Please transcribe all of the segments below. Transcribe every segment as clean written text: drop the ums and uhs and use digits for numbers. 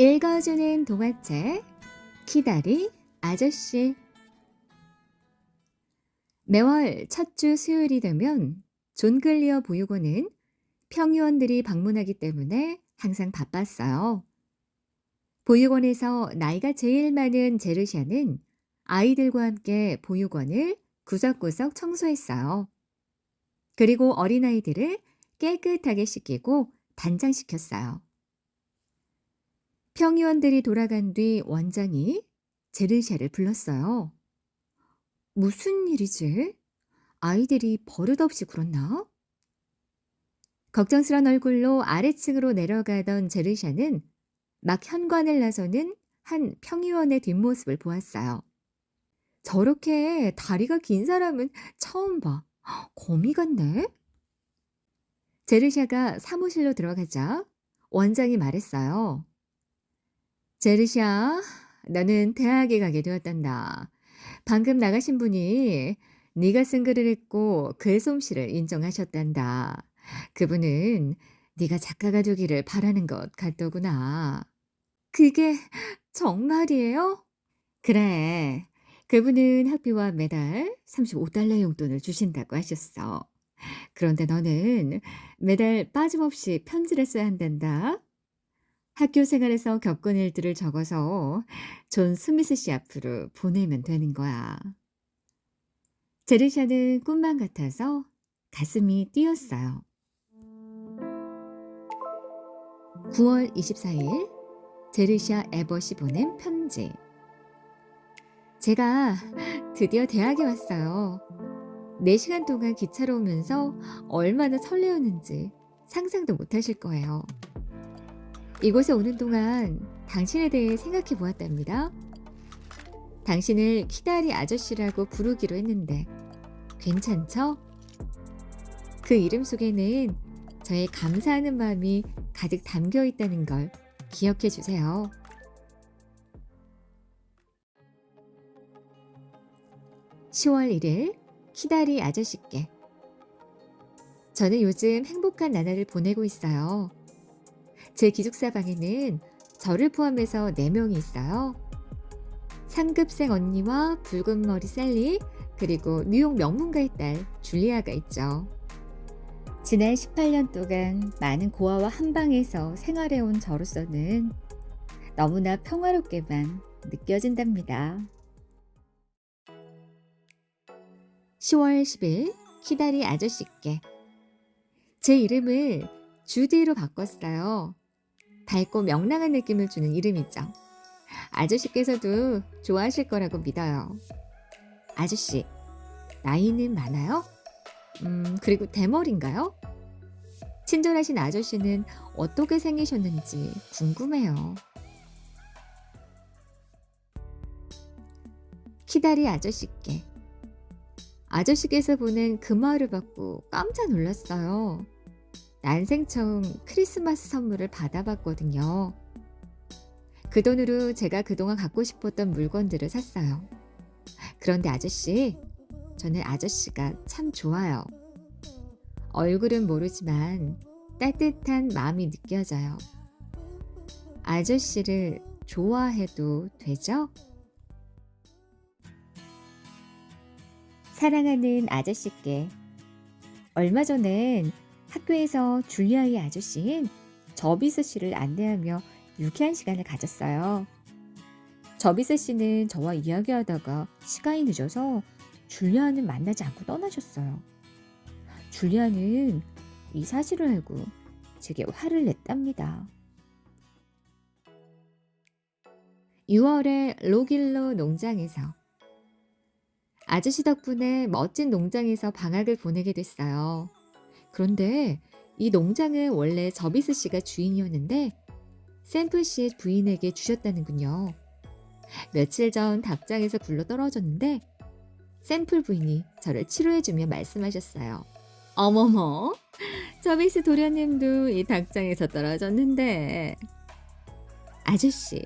읽어주는 동화책 키다리 아저씨. 매월 첫 주 수요일이 되면 존 글리어 보육원은 평의원들이 방문하기 때문에 항상 바빴어요. 보육원에서 나이가 제일 많은 제르샤는 아이들과 함께 보육원을 구석구석 청소했어요. 그리고 어린아이들을 깨끗하게 씻기고 단장시켰어요. 평의원들이 돌아간 뒤 원장이 제르샤를 불렀어요. 무슨 일이지? 아이들이 버릇없이 굴었나? 걱정스런 얼굴로 아래층으로 내려가던 제르샤는 막 현관을 나서는 한 평의원의 뒷모습을 보았어요. 저렇게 다리가 긴 사람은 처음 봐. 거미 같네? 제르샤가 사무실로 들어가자 원장이 말했어요. 제르샤, 너는 대학에 가게 되었단다. 방금 나가신 분이 네가 쓴 글을 읽고 글 솜씨를 인정하셨단다. 그분은 네가 작가가 되기를 바라는 것 같더구나. 그게 정말이에요? 그래. 그분은 학비와 매달 35달러 용돈을 주신다고 하셨어. 그런데 너는 매달 빠짐없이 편지를 써야 한단다. 학교 생활에서 겪은 일들을 적어서 존 스미스 씨 앞으로 보내면 되는 거야. 제르샤는 꿈만 같아서 가슴이 뛰었어요. 9월 24일 제르샤 에버시 보낸 편지. 제가 드디어 대학에 왔어요. 4시간 동안 기차로 오면서 얼마나 설레었는지 상상도 못 하실 거예요. 이곳에 오는 동안 당신에 대해 생각해 보았답니다. 당신을 키다리 아저씨라고 부르기로 했는데 괜찮죠? 그 이름 속에는 저의 감사하는 마음이 가득 담겨 있다는 걸 기억해 주세요. 10월 1일 키다리 아저씨께. 저는 요즘 행복한 나날을 보내고 있어요. 제 기숙사 방에는 저를 포함해서 4명이 있어요. 상급생 언니와 붉은 머리 셀리, 그리고 뉴욕 명문가의 딸 줄리아가 있죠. 지난 18년 동안 많은 고아와 한방에서 생활해온 저로서는 너무나 평화롭게만 느껴진답니다. 10월 10일 키다리 아저씨께. 제 이름을 주디로 바꿨어요. 밝고 명랑한 느낌을 주는 이름이죠. 아저씨께서도 좋아하실 거라고 믿어요. 아저씨, 나이는 많아요? 그리고 대머리인가요? 친절하신 아저씨는 어떻게 생기셨는지 궁금해요. 키다리 아저씨께. 아저씨께서 보낸 금화를 받고 깜짝 놀랐어요. 난생 처음 크리스마스 선물을 받아봤거든요. 그 돈으로 제가 그동안 갖고 싶었던 물건들을 샀어요. 그런데 아저씨, 저는 아저씨가 참 좋아요. 얼굴은 모르지만 따뜻한 마음이 느껴져요. 아저씨를 좋아해도 되죠? 사랑하는 아저씨께. 얼마 전엔 학교에서 줄리아의 아저씨인 저비스 씨를 안내하며 유쾌한 시간을 가졌어요. 저비스 씨는 저와 이야기하다가 시간이 늦어서 줄리아는 만나지 않고 떠나셨어요. 줄리아는 이 사실을 알고 제게 화를 냈답니다. 6월에 로길로 농장에서. 아저씨 덕분에 멋진 농장에서 방학을 보내게 됐어요. 그런데 이 농장은 원래 저비스 씨가 주인이었는데 샘플 씨의 부인에게 주셨다는군요. 며칠 전 닭장에서 굴러 떨어졌는데 샘플 부인이 저를 치료해주며 말씀하셨어요. 어머머, 저비스 도련님도 이 닭장에서 떨어졌는데. 아저씨,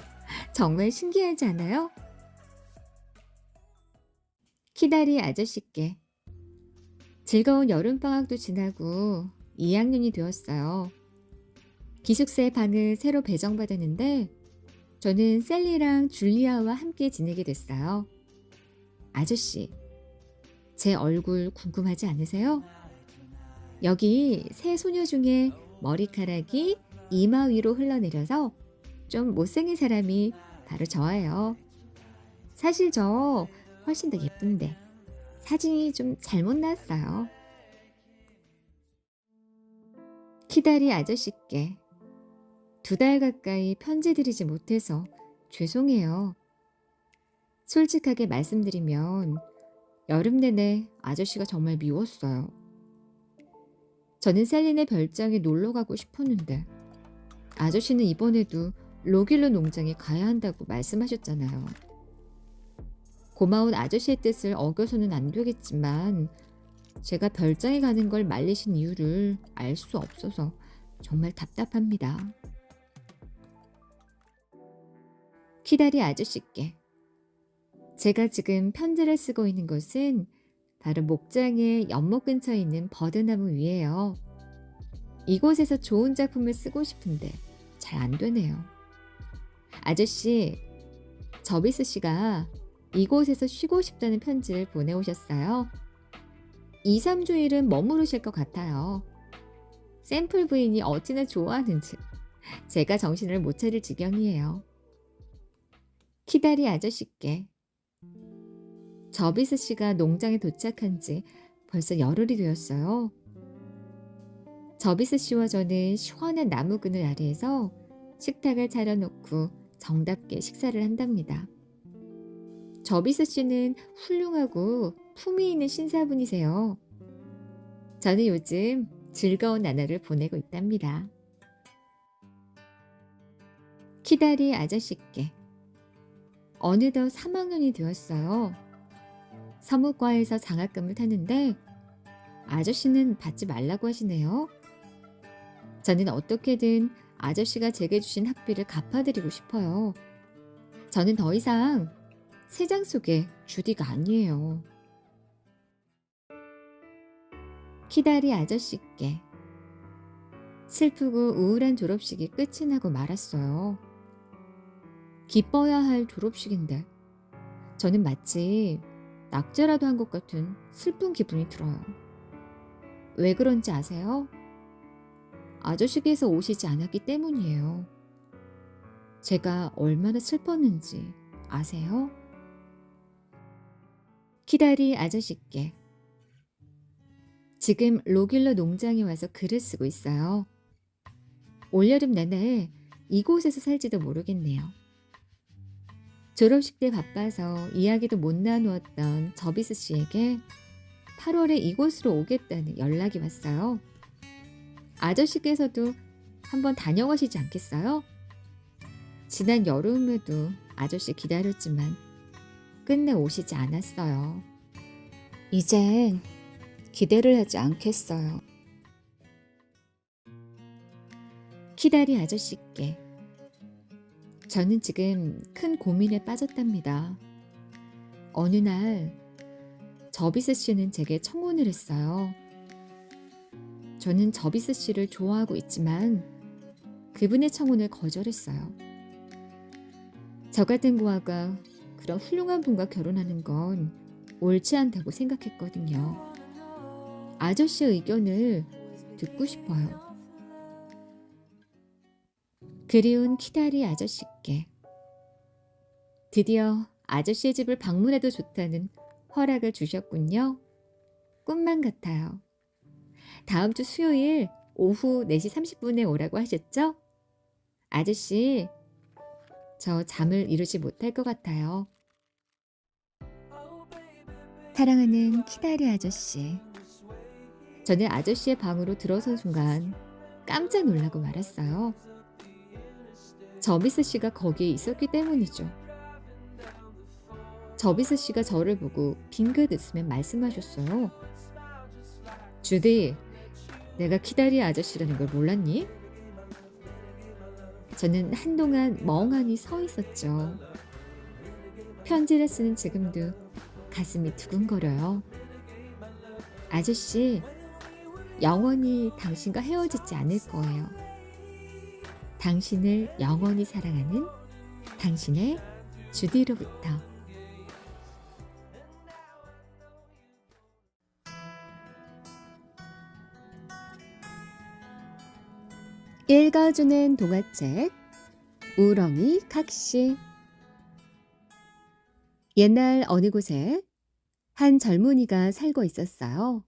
정말 신기하지 않아요? 키다리 아저씨께. 즐거운 여름방학도 지나고 2학년이 되었어요. 기숙사의 방을 새로 배정받았는데 저는 셀리랑 줄리아와 함께 지내게 됐어요. 아저씨, 제 얼굴 궁금하지 않으세요? 여기 세 소녀 중에 머리카락이 이마 위로 흘러내려서 좀 못생긴 사람이 바로 저예요. 사실 저 훨씬 더 예쁜데 사진이 좀 잘못 나왔어요. 키다리 아저씨께 2달 가까이 편지 드리지 못해서 죄송해요. 솔직하게 말씀드리면 여름 내내 아저씨가 정말 미웠어요. 저는 셀린의 별장에 놀러 가고 싶었는데 아저씨는 이번에도 로길로 농장에 가야 한다고 말씀하셨잖아요. 고마운 아저씨의 뜻을 어겨서는 안 되겠지만 제가 별장에 가는 걸 말리신 이유를 알 수 없어서 정말 답답합니다. 키다리 아저씨께 제가 지금 편지를 쓰고 있는 곳은 바로 목장의 연못 근처에 있는 버드나무 위에요. 이곳에서 좋은 작품을 쓰고 싶은데 잘 안 되네요. 아저씨, 저비스 씨가 이곳에서 쉬고 싶다는 편지를 보내오셨어요. 2, 3주일은 머무르실 것 같아요. 샘플 부인이 어찌나 좋아하는지 제가 정신을 못 차릴 지경이에요. 키다리 아저씨께 저비스 씨가 농장에 도착한 지 벌써 열흘이 되었어요. 저비스 씨와 저는 시원한 나무 그늘 아래에서 식탁을 차려놓고 정답게 식사를 한답니다. 저비스 씨는 훌륭하고 품위 있는 신사분이세요. 저는 요즘 즐거운 나날을 보내고 있답니다. 키다리 아저씨께 어느덧 3학년이 되었어요. 서무과에서 장학금을 타는데 아저씨는 받지 말라고 하시네요. 저는 어떻게든 아저씨가 제게 주신 학비를 갚아드리고 싶어요. 저는 더 이상 세장 속의 주디가 아니에요. 키다리 아저씨께 슬프고 우울한 졸업식이 끝이 나고 말았어요. 기뻐야 할 졸업식인데 저는 마치 낙제라도 한 것 같은 슬픈 기분이 들어요. 왜 그런지 아세요? 아저씨께서 오시지 않았기 때문이에요. 제가 얼마나 슬펐는지 아세요? 키다리 아저씨께 지금 로길러 농장에 와서 글을 쓰고 있어요. 올여름 내내 이곳에서 살지도 모르겠네요. 졸업식 때 바빠서 이야기도 못 나누었던 저비스 씨에게 8월에 이곳으로 오겠다는 연락이 왔어요. 아저씨께서도 한번 다녀가시지 않겠어요? 지난 여름에도 아저씨 기다렸지만 끝내 오시지 않았어요. 이젠 기대를 하지 않겠어요. 키다리 아저씨께 저는 지금 큰 고민에 빠졌답니다. 어느 날 저비스 씨는 제게 청혼을 했어요. 저는 저비스 씨를 좋아하고 있지만 그분의 청혼을 거절했어요. 저 같은 고아가 그런 훌륭한 분과 결혼하는 건 옳지 않다고 생각했거든요. 아저씨의 의견을 듣고 싶어요. 그리운 키다리 아저씨께 드디어 아저씨의 집을 방문해도 좋다는 허락을 주셨군요. 꿈만 같아요. 다음 주 수요일 오후 4시 30분에 오라고 하셨죠? 아저씨, 저 잠을 이루지 못할 것 같아요. 사랑하는 키다리 아저씨, 저는 아저씨의 방으로 들어선 순간 깜짝 놀라고 말았어요. 저비스 씨가 거기에 있었기 때문이죠. 저비스 씨가 저를 보고 빙긋 웃으며 말씀하셨어요. 주디, 내가 키다리 아저씨라는 걸 몰랐니? 저는 한동안 멍하니 서 있었죠. 편지를 쓰는 지금도 가슴이 두근거려요. 아저씨, 영원히 당신과 헤어지지 않을 거예요. 당신을 영원히 사랑하는 당신의 주디로부터. 읽어주는 동화책 우렁이 각시. 옛날 어느 곳에 한 젊은이가 살고 있었어요.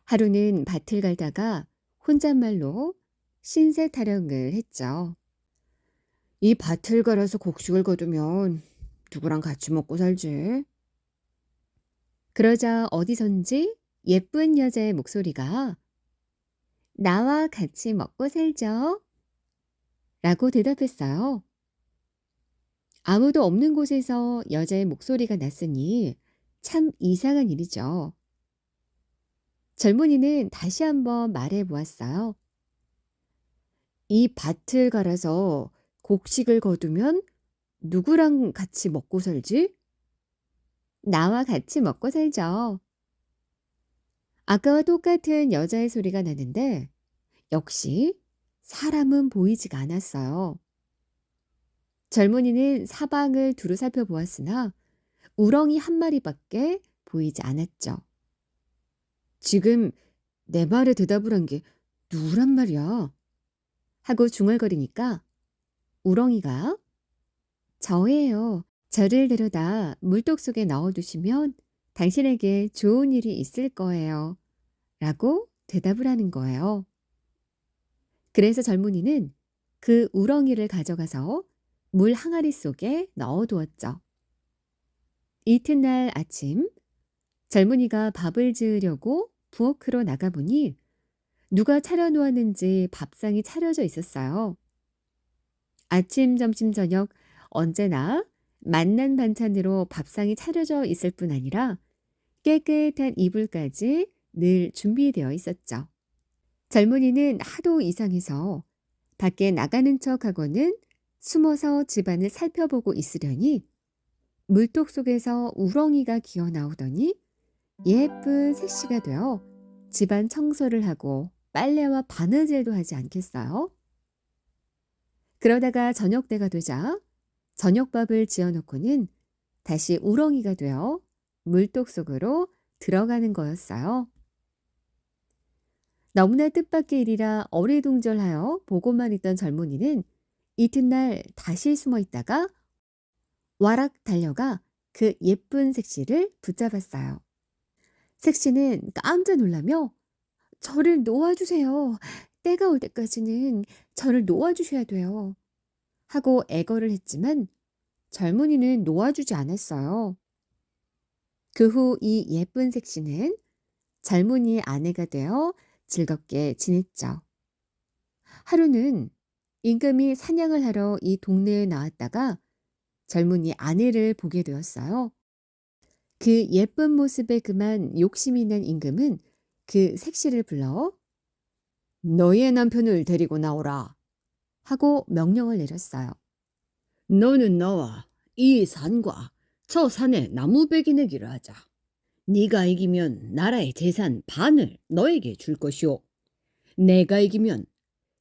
하루는 밭을 갈다가 혼잣말로 신세 타령을 했죠. 이 밭을 갈아서 곡식을 거두면 누구랑 같이 먹고 살지? 그러자 어디선지 예쁜 여자의 목소리가 나와 같이 먹고 살죠. 라고 대답했어요. 아무도 없는 곳에서 여자의 목소리가 났으니 참 이상한 일이죠. 젊은이는 다시 한번 말해 보았어요. 이 밭을 갈아서 곡식을 거두면 누구랑 같이 먹고 살지? 나와 같이 먹고 살죠. 아까와 똑같은 여자의 소리가 나는데 역시 사람은 보이지가 않았어요. 젊은이는 사방을 두루 살펴보았으나 우렁이 한 마리밖에 보이지 않았죠. 지금 내 말에 대답을 한 게 누구란 말이야? 하고 중얼거리니까 우렁이가 저예요. 저를 데려다 물독 속에 넣어두시면 당신에게 좋은 일이 있을 거예요. 라고 대답을 하는 거예요. 그래서 젊은이는 그 우렁이를 가져가서 물 항아리 속에 넣어두었죠. 이튿날 아침 젊은이가 밥을 지으려고 부엌으로 나가보니 누가 차려놓았는지 밥상이 차려져 있었어요. 아침, 점심, 저녁 언제나 맛난 반찬으로 밥상이 차려져 있을 뿐 아니라 깨끗한 이불까지 늘 준비되어 있었죠. 젊은이는 하도 이상해서 밖에 나가는 척하고는 숨어서 집안을 살펴보고 있으려니 물독 속에서 우렁이가 기어 나오더니 예쁜 색시가 되어 집안 청소를 하고 빨래와 바느질도 하지 않겠어요? 그러다가 저녁 때가 되자 저녁밥을 지어놓고는 다시 우렁이가 되어 물독 속으로 들어가는 거였어요. 너무나 뜻밖의 일이라 어리둥절하여 보고만 있던 젊은이는 이튿날 다시 숨어 있다가 와락 달려가 그 예쁜 색시를 붙잡았어요. 색시는 깜짝 놀라며 저를 놓아주세요. 때가 올 때까지는 저를 놓아주셔야 돼요. 하고 애걸을 했지만 젊은이는 놓아주지 않았어요. 그 후 이 예쁜 색시는 젊은이의 아내가 되어 즐겁게 지냈죠. 하루는 임금이 사냥을 하러 이 동네에 나왔다가 젊은이 아내를 보게 되었어요. 그 예쁜 모습에 그만 욕심이 난 임금은 그 색시를 불러 너의 남편을 데리고 나오라 하고 명령을 내렸어요. 너는 나와 이 산과 저 산의 나무배기 내기를 하자. 네가 이기면 나라의 재산 반을 너에게 줄 것이오. 내가 이기면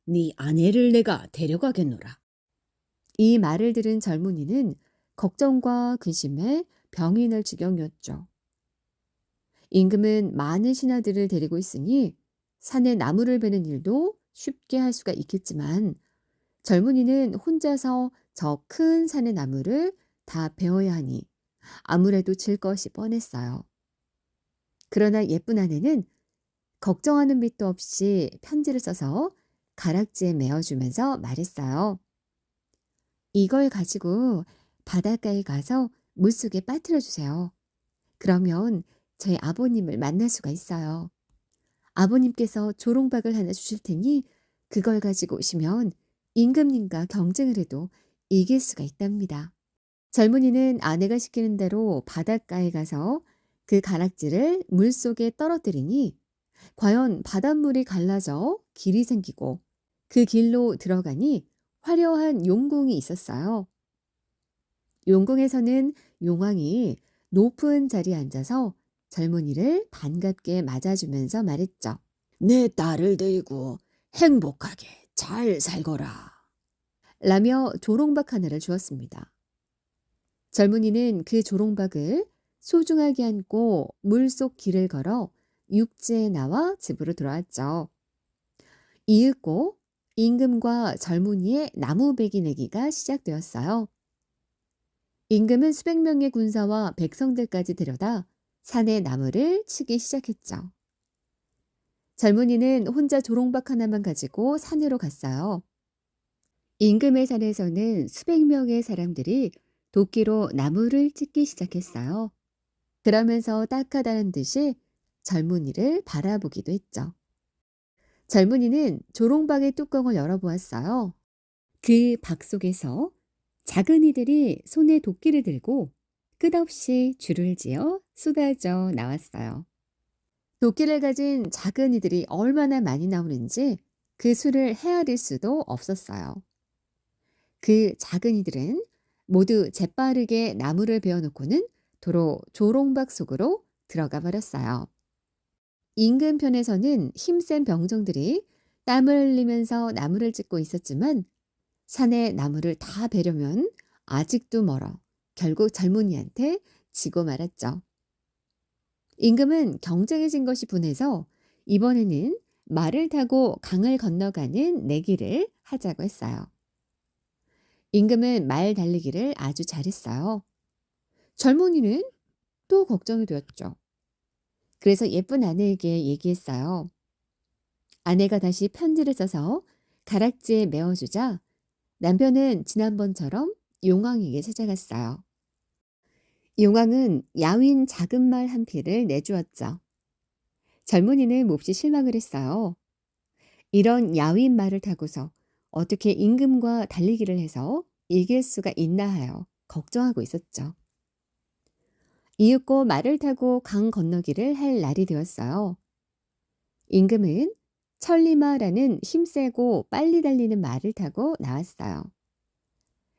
네 아내를 내가 데려가겠노라. 이 말을 들은 젊은이는 걱정과 근심에 병이 날 지경이었죠. 임금은 많은 신하들을 데리고 있으니 산에 나무를 베는 일도 쉽게 할 수가 있겠지만 젊은이는 혼자서 저 큰 산의 나무를 다 베어야 하니 아무래도 질 것이 뻔했어요. 그러나 예쁜 아내는 걱정하는 빛도 없이 편지를 써서 가락지에 메어주면서 말했어요. 이걸 가지고 바닷가에 가서 물속에 빠뜨려 주세요. 그러면 저희 아버님을 만날 수가 있어요. 아버님께서 조롱박을 하나 주실 테니 그걸 가지고 오시면 임금님과 경쟁을 해도 이길 수가 있답니다. 젊은이는 아내가 시키는 대로 바닷가에 가서 그 가락지를 물속에 떨어뜨리니 과연 바닷물이 갈라져 길이 생기고 그 길로 들어가니 화려한 용궁이 있었어요. 용궁에서는 용왕이 높은 자리에 앉아서 젊은이를 반갑게 맞아주면서 말했죠. 내 딸을 데리고 행복하게 잘 살거라. 라며 조롱박 하나를 주었습니다. 젊은이는 그 조롱박을 소중하게 안고 물속 길을 걸어 육지에 나와 집으로 돌아왔죠. 이윽고 임금과 젊은이의 나무배기 내기가 시작되었어요. 임금은 수백 명의 군사와 백성들까지 데려다 산에 나무를 치기 시작했죠. 젊은이는 혼자 조롱박 하나만 가지고 산으로 갔어요. 임금의 산에서는 수백 명의 사람들이 도끼로 나무를 찢기 시작했어요. 그러면서 딱하다는 듯이 젊은이를 바라보기도 했죠. 젊은이는 조롱박의 뚜껑을 열어보았어요. 그 박 속에서 작은 이들이 손에 도끼를 들고 끝없이 줄을 지어 쏟아져 나왔어요. 도끼를 가진 작은 이들이 얼마나 많이 나오는지 그 수를 헤아릴 수도 없었어요. 그 작은 이들은 모두 재빠르게 나무를 베어놓고는 도로 조롱박 속으로 들어가 버렸어요. 임금 편에서는 힘센 병정들이 땀을 흘리면서 나무를 찢고 있었지만 산에 나무를 다 베려면 아직도 멀어 결국 젊은이한테 지고 말았죠. 임금은 경쟁해진 것이 분해서 이번에는 말을 타고 강을 건너가는 내기를 하자고 했어요. 임금은 말 달리기를 아주 잘했어요. 젊은이는 또 걱정이 되었죠. 그래서 예쁜 아내에게 얘기했어요. 아내가 다시 편지를 써서 가락지에 메어주자 남편은 지난번처럼 용왕에게 찾아갔어요. 용왕은 야윈 작은 말 한 피를 내주었죠. 젊은이는 몹시 실망을 했어요. 이런 야윈 말을 타고서 어떻게 임금과 달리기를 해서 이길 수가 있나 하여 걱정하고 있었죠. 이윽고 말을 타고 강 건너기를 할 날이 되었어요. 임금은 천리마라는 힘세고 빨리 달리는 말을 타고 나왔어요.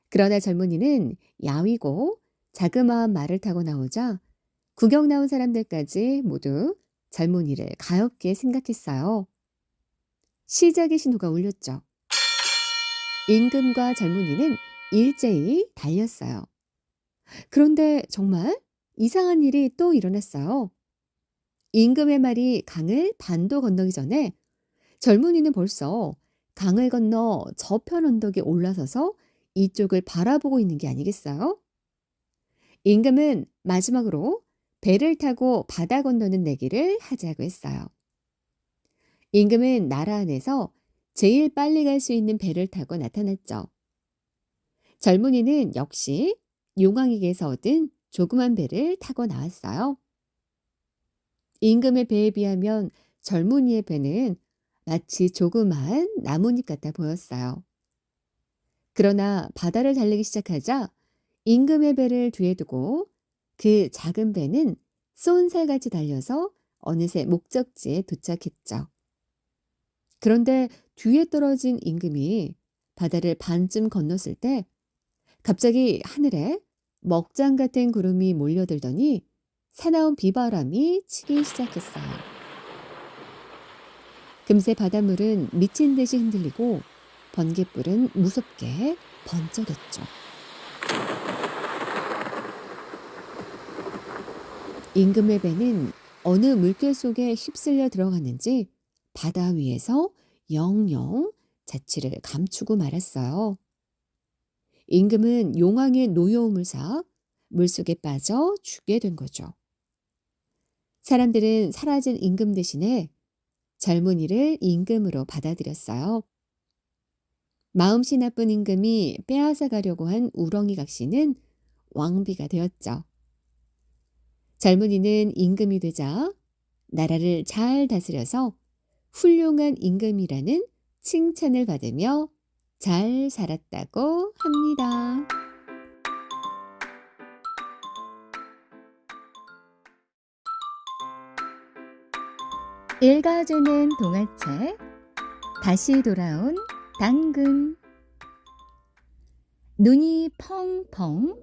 그러나 젊은이는 야위고 자그마한 말을 타고 나오자 구경 나온 사람들까지 모두 젊은이를 가엾게 생각했어요. 시작의 신호가 울렸죠. 임금과 젊은이는 일제히 달렸어요. 그런데 정말 이상한 일이 또 일어났어요. 임금의 말이 강을 반도 건너기 전에 젊은이는 벌써 강을 건너 저편 언덕에 올라서서 이쪽을 바라보고 있는 게 아니겠어요? 임금은 마지막으로 배를 타고 바다 건너는 내기를 하자고 했어요. 임금은 나라 안에서 제일 빨리 갈 수 있는 배를 타고 나타났죠. 젊은이는 역시 용왕에게서 얻은 조그만 배를 타고 나왔어요. 임금의 배에 비하면 젊은이의 배는 마치 조그마한 나뭇잎 같아 보였어요. 그러나 바다를 달리기 시작하자 임금의 배를 뒤에 두고 그 작은 배는 쏜살같이 달려서 어느새 목적지에 도착했죠. 그런데 뒤에 떨어진 임금이 바다를 반쯤 건넜을 때 갑자기 하늘에 먹장 같은 구름이 몰려들더니 사나운 비바람이 치기 시작했어요. 금세 바닷물은 미친 듯이 흔들리고 번갯불은 무섭게 번쩍였죠. 임금의 배는 어느 물결 속에 휩쓸려 들어갔는지 바다 위에서 영영 자취를 감추고 말았어요. 임금은 용왕의 노여움을 사 물속에 빠져 죽게 된 거죠. 사람들은 사라진 임금 대신에 젊은이를 임금으로 받아들였어요. 마음씨 나쁜 임금이 빼앗아 가려고 한 우렁이 각시는 왕비가 되었죠. 젊은이는 임금이 되자 나라를 잘 다스려서 훌륭한 임금이라는 칭찬을 받으며 잘 살았다고 합니다. 읽어주는 동화책 다시 돌아온 당근. 눈이 펑펑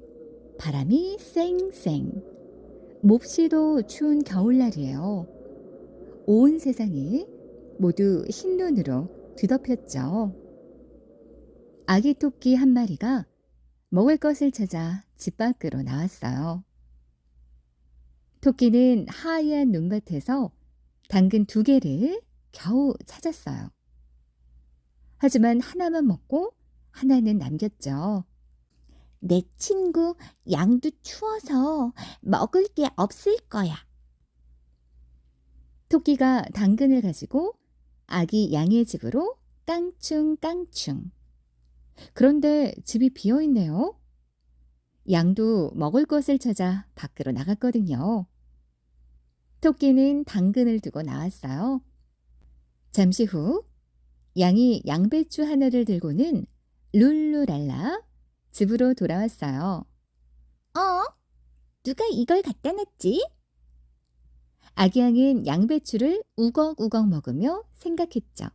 바람이 쌩쌩 몹시도 추운 겨울날이에요. 온 세상이 모두 흰 눈으로 뒤덮였죠. 아기 토끼 한 마리가 먹을 것을 찾아 집 밖으로 나왔어요. 토끼는 하얀 눈밭에서 당근 두 개를 겨우 찾았어요. 하지만 하나만 먹고 하나는 남겼죠. 내 친구 양도 추워서 먹을 게 없을 거야. 토끼가 당근을 가지고 아기 양의 집으로 깡충깡충. 그런데 집이 비어 있네요. 양도 먹을 것을 찾아 밖으로 나갔거든요. 토끼는 당근을 두고 나왔어요. 잠시 후 양이 양배추 하나를 들고는 룰루랄라 집으로 돌아왔어요. 어? 누가 이걸 갖다 놨지? 아기 양은 양배추를 우걱우걱 먹으며 생각했죠.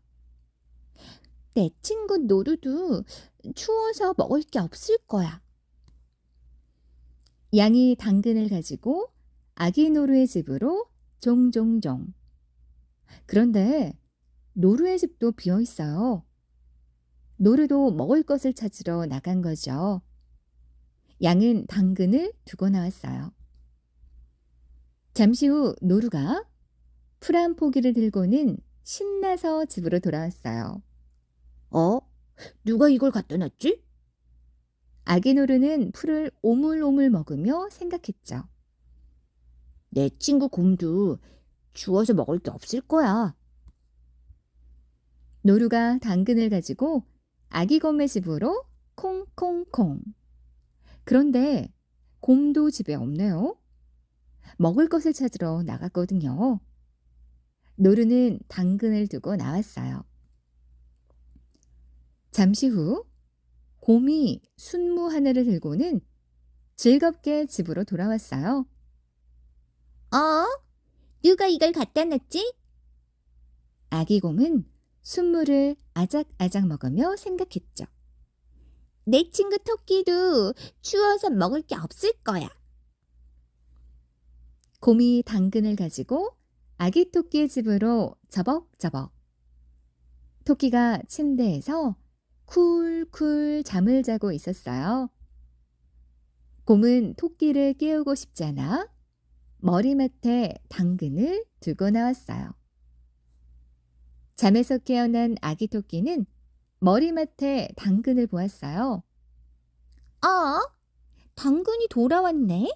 내 친구 노루도 추워서 먹을 게 없을 거야. 양이 당근을 가지고 아기 노루의 집으로 종종종. 그런데 노루의 집도 비어 있어요. 노루도 먹을 것을 찾으러 나간 거죠. 양은 당근을 두고 나왔어요. 잠시 후 노루가 풀 한 포기를 들고는 신나서 집으로 돌아왔어요. 누가 이걸 갖다 놨지? 아기 노루는 풀을 오물오물 먹으며 생각했죠. 내 친구 곰도 주워서 먹을 게 없을 거야. 노루가 당근을 가지고 아기 곰의 집으로 콩콩콩. 그런데 곰도 집에 없네요. 먹을 것을 찾으러 나갔거든요. 노루는 당근을 두고 나왔어요. 잠시 후 곰이 순무 하나를 들고는 즐겁게 집으로 돌아왔어요. 누가 이걸 갖다 놨지? 아기 곰은 순무를 아작아작 먹으며 생각했죠. 내 친구 토끼도 추워서 먹을 게 없을 거야. 곰이 당근을 가지고 아기 토끼의 집으로 저벅저벅. 토끼가 침대에서 쿨쿨 잠을 자고 있었어요. 곰은 토끼를 깨우고 싶지 않아 머리맡에 당근을 두고 나왔어요. 잠에서 깨어난 아기 토끼는 머리맡에 당근을 보았어요. 당근이 돌아왔네?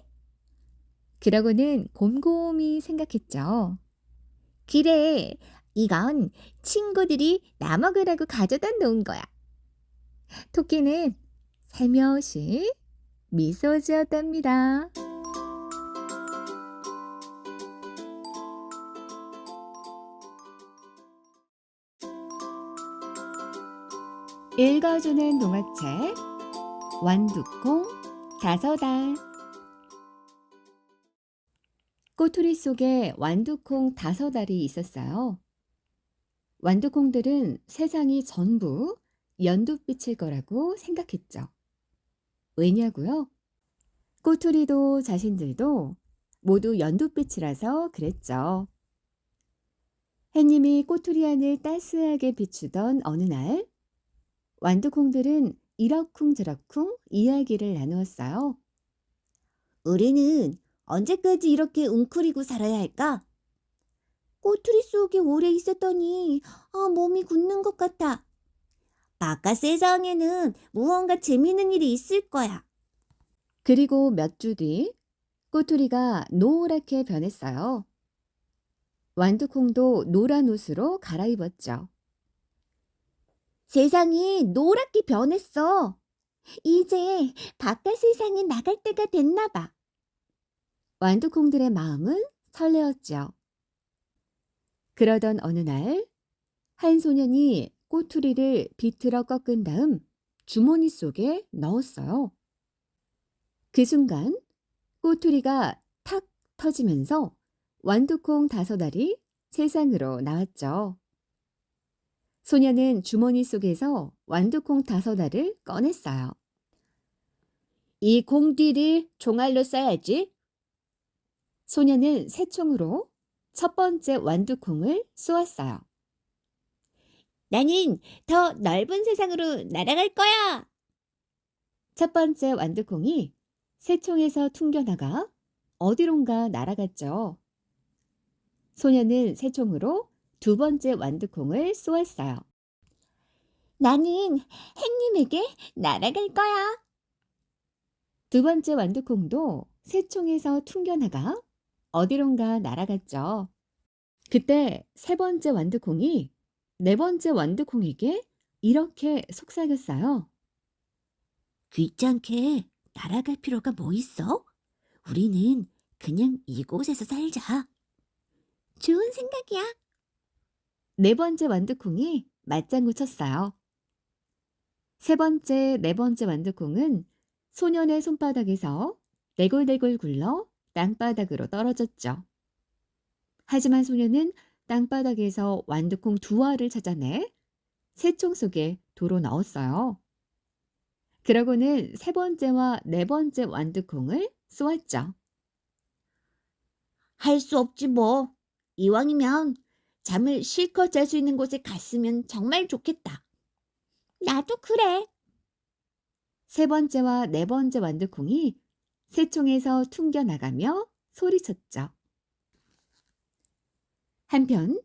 그러고는 곰곰이 생각했죠. 그래, 이건 친구들이 나 먹으라고 가져다 놓은 거야. 토끼는 살며시 미소 지었답니다. 읽어주는 동화책 완두콩 다섯알. 꼬투리 속에 완두콩 다섯알이 있었어요. 완두콩들은 세상이 전부 연두빛일 거라고 생각했죠. 왜냐고요? 꼬투리도 자신들도 모두 연두빛이라서 그랬죠. 햇님이 꼬투리 안을 따스하게 비추던 어느 날, 완두콩들은 이러쿵저러쿵 이야기를 나누었어요. 우리는 언제까지 이렇게 웅크리고 살아야 할까? 꼬투리 속에 오래 있었더니 몸이 굳는 것 같아. 바깥 세상에는 무언가 재미있는 일이 있을 거야. 그리고 몇 주 뒤 꼬투리가 노랗게 변했어요. 완두콩도 노란 옷으로 갈아입었죠. 세상이 노랗게 변했어. 이제 바깥 세상에 나갈 때가 됐나 봐. 완두콩들의 마음은 설레었죠. 그러던 어느 날, 한 소년이 꼬투리를 비틀어 꺾은 다음 주머니 속에 넣었어요. 그 순간 꼬투리가 탁 터지면서 완두콩 다섯알이 세상으로 나왔죠. 소년은 주머니 속에서 완두콩 다섯알을 꺼냈어요. 이 공띠를 종알로 쏴야지. 소년은 새총으로 첫 번째 완두콩을 쏘았어요. 나는 더 넓은 세상으로 날아갈 거야. 첫 번째 완두콩이 새총에서 튕겨나가 어디론가 날아갔죠. 소녀는 새총으로 두 번째 완두콩을 쏘았어요. 나는 햇님에게 날아갈 거야. 두 번째 완두콩도 새총에서 튕겨나가 어디론가 날아갔죠. 그때 세 번째 완두콩이 네 번째 완두콩에게 이렇게 속삭였어요. 귀찮게 날아갈 필요가 뭐 있어? 우리는 그냥 이곳에서 살자. 좋은 생각이야. 네 번째 완두콩이 맞장구 쳤어요. 세 번째, 네 번째 완두콩은 소년의 손바닥에서 대굴대굴 굴러 땅바닥으로 떨어졌죠. 하지만 소년은 땅바닥에서 완두콩 두 알을 찾아내 새총 속에 도로 넣었어요. 그러고는 세 번째와 네 번째 완두콩을 쏘았죠. 할 수 없지 뭐. 이왕이면 잠을 실컷 잘 수 있는 곳에 갔으면 정말 좋겠다. 나도 그래. 세 번째와 네 번째 완두콩이 새총에서 튕겨나가며 소리쳤죠. 한편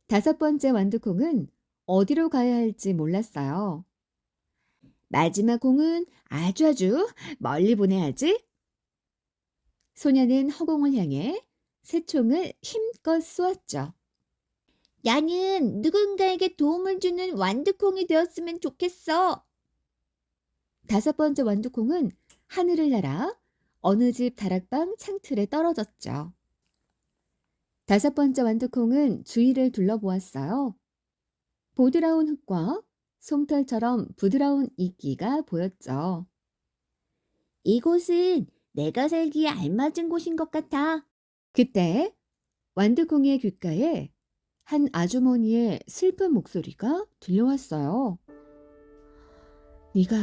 다섯 번째 완두콩은 어디로 가야 할지 몰랐어요. 마지막 공은 아주 멀리 보내야지. 소녀는 허공을 향해 새총을 힘껏 쏘았죠. 나는 누군가에게 도움을 주는 완두콩이 되었으면 좋겠어. 다섯 번째 완두콩은 하늘을 날아 어느 집 다락방 창틀에 떨어졌죠. 다섯 번째 완두콩은 주위를 둘러보았어요. 보드라운 흙과 솜털처럼 부드러운 이끼가 보였죠. 이곳은 내가 살기에 알맞은 곳인 것 같아. 그때 완두콩의 귓가에 한 아주머니의 슬픈 목소리가 들려왔어요. 네가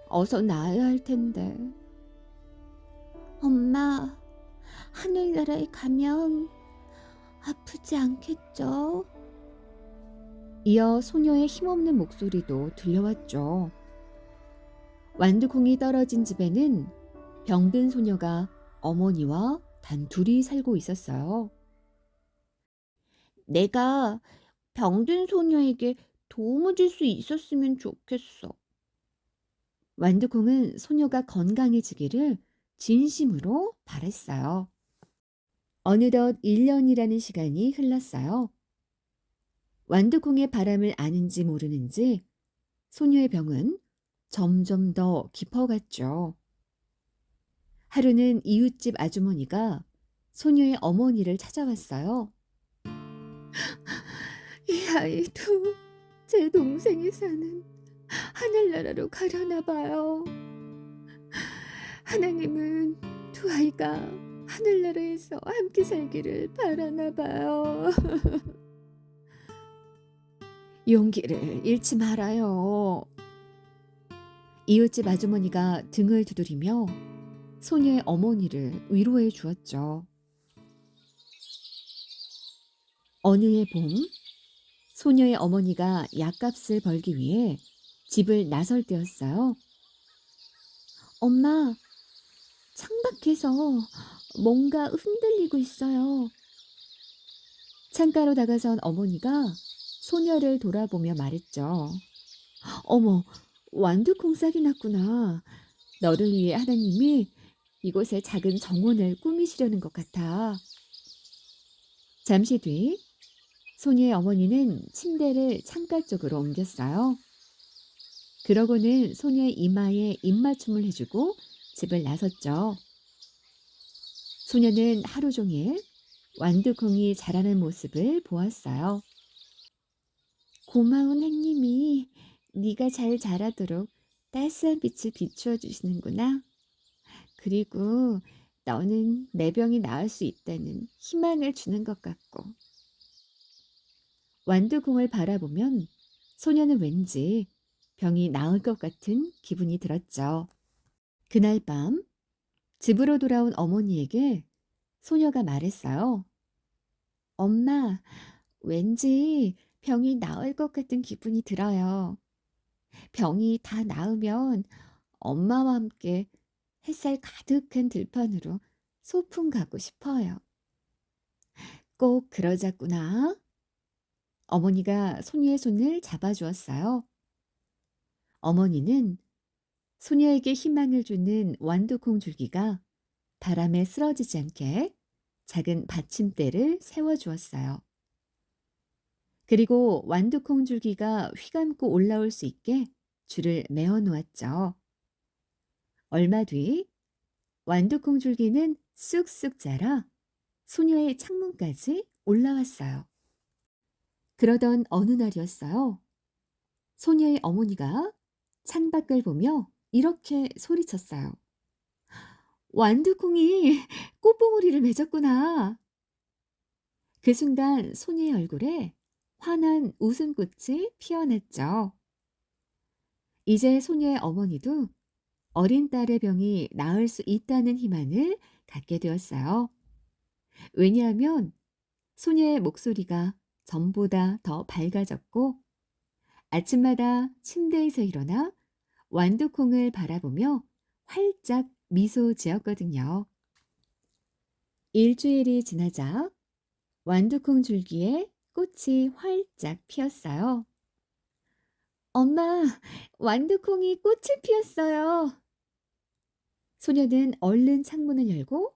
어서 나아야 할 텐데. 엄마, 하늘나라에 가면 아프지 않겠죠? 이어 소녀의 힘없는 목소리도 들려왔죠. 완두콩이 떨어진 집에는 병든 소녀가 어머니와 단 둘이 살고 있었어요. 내가 병든 소녀에게 도움을 줄 수 있었으면 좋겠어. 완두콩은 소녀가 건강해지기를 진심으로 바랬어요. 어느덧 1년이라는 시간이 흘렀어요. 완두콩의 바람을 아는지 모르는지 소녀의 병은 점점 더 깊어갔죠. 하루는 이웃집 아주머니가 소녀의 어머니를 찾아왔어요. 이 아이도 제 동생이 사는 하늘나라로 가려나 봐요. 하나님은 두 아이가 하늘나라에서 함께 살기를 바라나 봐요. 용기를 잃지 말아요. 이웃집 아주머니가 등을 두드리며 소녀의 어머니를 위로해 주었죠. 어느 해 봄, 소녀의 어머니가 약값을 벌기 위해 집을 나설 때였어요. 엄마, 창밖에서 뭔가 흔들리고 있어요. 창가로 다가선 어머니가 소녀를 돌아보며 말했죠. 어머, 완두콩 싹이 났구나. 너를 위해 하나님이 이곳에 작은 정원을 꾸미시려는 것 같아. 잠시 뒤 소녀의 어머니는 침대를 창가 쪽으로 옮겼어요. 그러고는 소녀의 이마에 입맞춤을 해주고 집을 나섰죠. 소녀는 하루 종일 완두콩이 자라는 모습을 보았어요. 고마운 행님이 네가 잘 자라도록 따스한 빛을 비추어 주시는구나. 그리고 너는 내 병이 나을 수 있다는 희망을 주는 것 같고. 완두콩을 바라보면 소녀는 왠지 병이 나을 것 같은 기분이 들었죠. 그날 밤 집으로 돌아온 어머니에게 소녀가 말했어요. 엄마, 왠지 병이 나을 것 같은 기분이 들어요. 병이 다 나으면 엄마와 함께 햇살 가득한 들판으로 소풍 가고 싶어요. 꼭 그러자꾸나. 어머니가 소녀의 손을 잡아주었어요. 어머니는 소녀에게 희망을 주는 완두콩 줄기가 바람에 쓰러지지 않게 작은 받침대를 세워주었어요. 그리고 완두콩 줄기가 휘감고 올라올 수 있게 줄을 메어 놓았죠. 얼마 뒤 완두콩 줄기는 쑥쑥 자라 소녀의 창문까지 올라왔어요. 그러던 어느 날이었어요. 소녀의 어머니가 창밖을 보며 이렇게 소리쳤어요. 완두콩이 꽃봉오리를 맺었구나. 그 순간 소녀의 얼굴에 환한 웃음꽃이 피어났죠. 이제 소녀의 어머니도 어린 딸의 병이 나을 수 있다는 희망을 갖게 되었어요. 왜냐하면 소녀의 목소리가 전보다 더 밝아졌고 아침마다 침대에서 일어나 완두콩을 바라보며 활짝 미소 지었거든요. 일주일이 지나자 완두콩 줄기에 꽃이 활짝 피었어요. 엄마, 완두콩이 꽃을 피웠어요. 소녀는 얼른 창문을 열고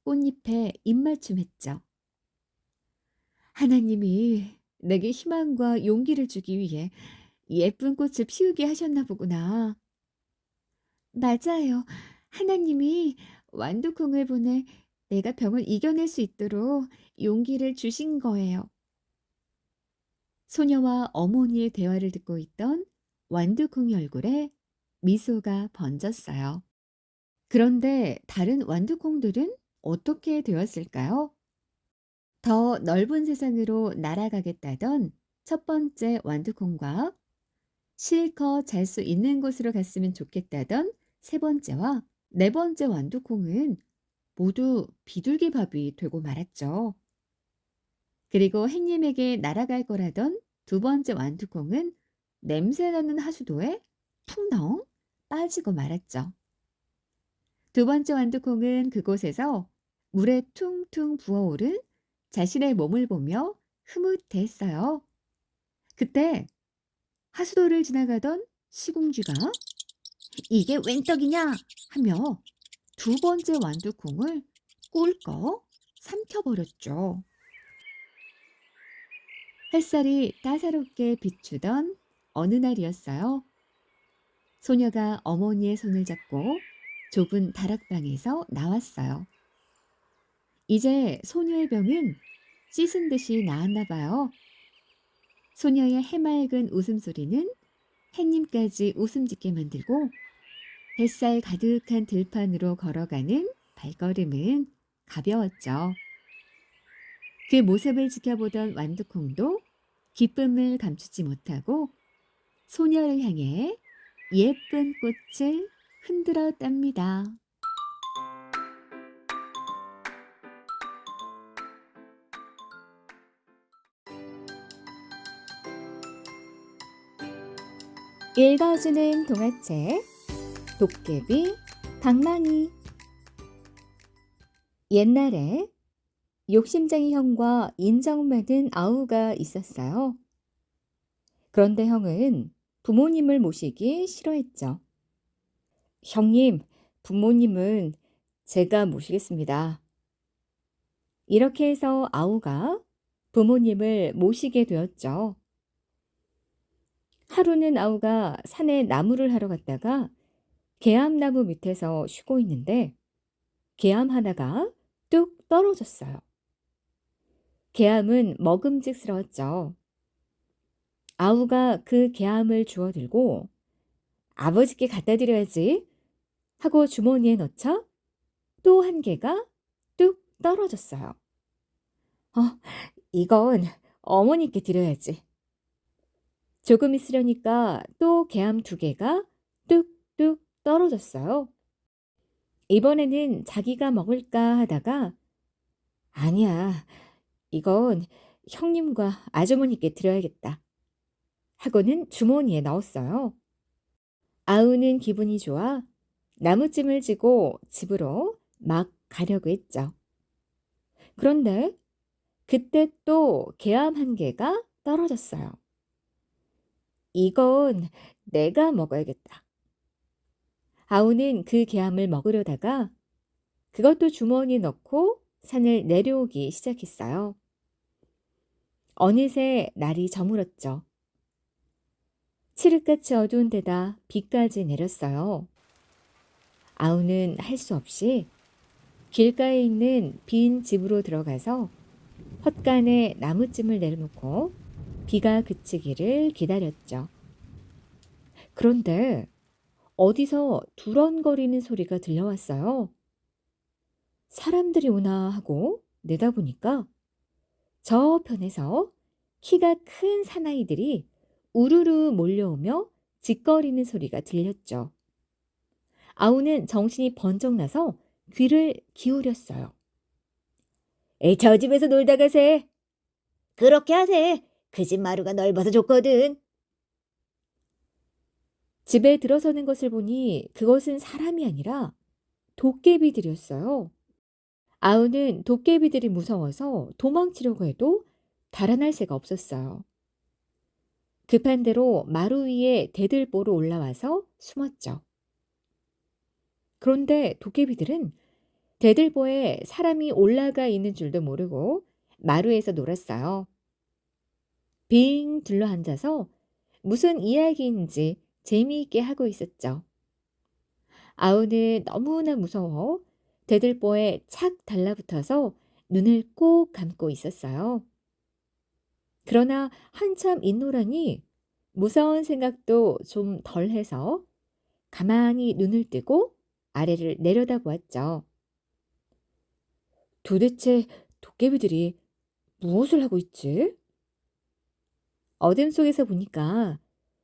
꽃잎에 입맞춤했죠. 하나님이 내게 희망과 용기를 주기 위해 예쁜 꽃을 피우게 하셨나 보구나. 맞아요. 하나님이 완두콩을 보내 내가 병을 이겨낼 수 있도록 용기를 주신 거예요. 소녀와 어머니의 대화를 듣고 있던 완두콩이 얼굴에 미소가 번졌어요. 그런데 다른 완두콩들은 어떻게 되었을까요? 더 넓은 세상으로 날아가겠다던 첫 번째 완두콩과 실컷 잘 수 있는 곳으로 갔으면 좋겠다던 세 번째와 네 번째 완두콩은 모두 비둘기밥이 되고 말았죠. 그리고 햇님에게 날아갈 거라던 두 번째 완두콩은 냄새나는 하수도에 풍덩 빠지고 말았죠. 두 번째 완두콩은 그곳에서 물에 퉁퉁 부어오른 자신의 몸을 보며 흐뭇했어요. 그때 하수도를 지나가던 시궁쥐가 이게 웬 떡이냐 하며 두 번째 완두콩을 꿀꺽 삼켜버렸죠. 햇살이 따사롭게 비추던 어느 날이었어요. 소녀가 어머니의 손을 잡고 좁은 다락방에서 나왔어요. 이제 소녀의 병은 씻은 듯이 나았나 봐요. 소녀의 해맑은 웃음소리는 햇님까지 웃음 짓게 만들고 햇살 가득한 들판으로 걸어가는 발걸음은 가벼웠죠. 그 모습을 지켜보던 완두콩도 기쁨을 감추지 못하고 소녀를 향해 예쁜 꽃을 흔들었답니다. 읽어주는 동화책 도깨비 방망이. 옛날에 욕심쟁이 형과 인정 많은 아우가 있었어요. 그런데 형은 부모님을 모시기 싫어했죠. 형님, 부모님은 제가 모시겠습니다. 이렇게 해서 아우가 부모님을 모시게 되었죠. 하루는 아우가 산에 나무를 하러 갔다가 개암나무 밑에서 쉬고 있는데 개암 하나가 뚝 떨어졌어요. 개암은 먹음직스러웠죠. 아우가 그 개암을 주워 들고 아버지께 갖다 드려야지 하고 주머니에 넣자 또 한 개가 뚝 떨어졌어요. 이건 어머니께 드려야지. 조금 있으려니까 또 개암 두 개가 뚝뚝 떨어졌어요. 이번에는 자기가 먹을까 하다가 아니야, 이건 형님과 아주머니께 드려야겠다 하고는 주머니에 넣었어요. 아우는 기분이 좋아 나무찜을 지고 집으로 막 가려고 했죠. 그런데 그때 또 계암 한 개가 떨어졌어요. 이건 내가 먹어야겠다. 아우는 그 계암을 먹으려다가 그것도 주머니에 넣고 산을 내려오기 시작했어요. 어느새 날이 저물었죠. 칠흑같이 어두운 데다 비까지 내렸어요. 아우는 할 수 없이 길가에 있는 빈 집으로 들어가서 헛간에 나무찜을 내려놓고 비가 그치기를 기다렸죠. 그런데 어디서 두런거리는 소리가 들려왔어요. 사람들이 오나 하고 내다보니까 저편에서 키가 큰 사나이들이 우르르 몰려오며 짓거리는 소리가 들렸죠. 아우는 정신이 번쩍 나서 귀를 기울였어요. 에이, 저 집에서 놀다 가세. 그렇게 하세. 그 집 마루가 넓어서 좋거든. 집에 들어서는 것을 보니 그것은 사람이 아니라 도깨비들이었어요. 아우는 도깨비들이 무서워서 도망치려고 해도 달아날 새가 없었어요. 급한 대로 마루 위에 대들보로 올라와서 숨었죠. 그런데 도깨비들은 대들보에 사람이 올라가 있는 줄도 모르고 마루에서 놀았어요. 빙 둘러앉아서 무슨 이야기인지 재미있게 하고 있었죠. 아우는 너무나 무서워 대들보에 착 달라붙어서 눈을 꼭 감고 있었어요. 그러나 한참 있노라니 무서운 생각도 좀 덜해서 가만히 눈을 뜨고 아래를 내려다보았죠. 도대체 도깨비들이 무엇을 하고 있지? 어둠 속에서 보니까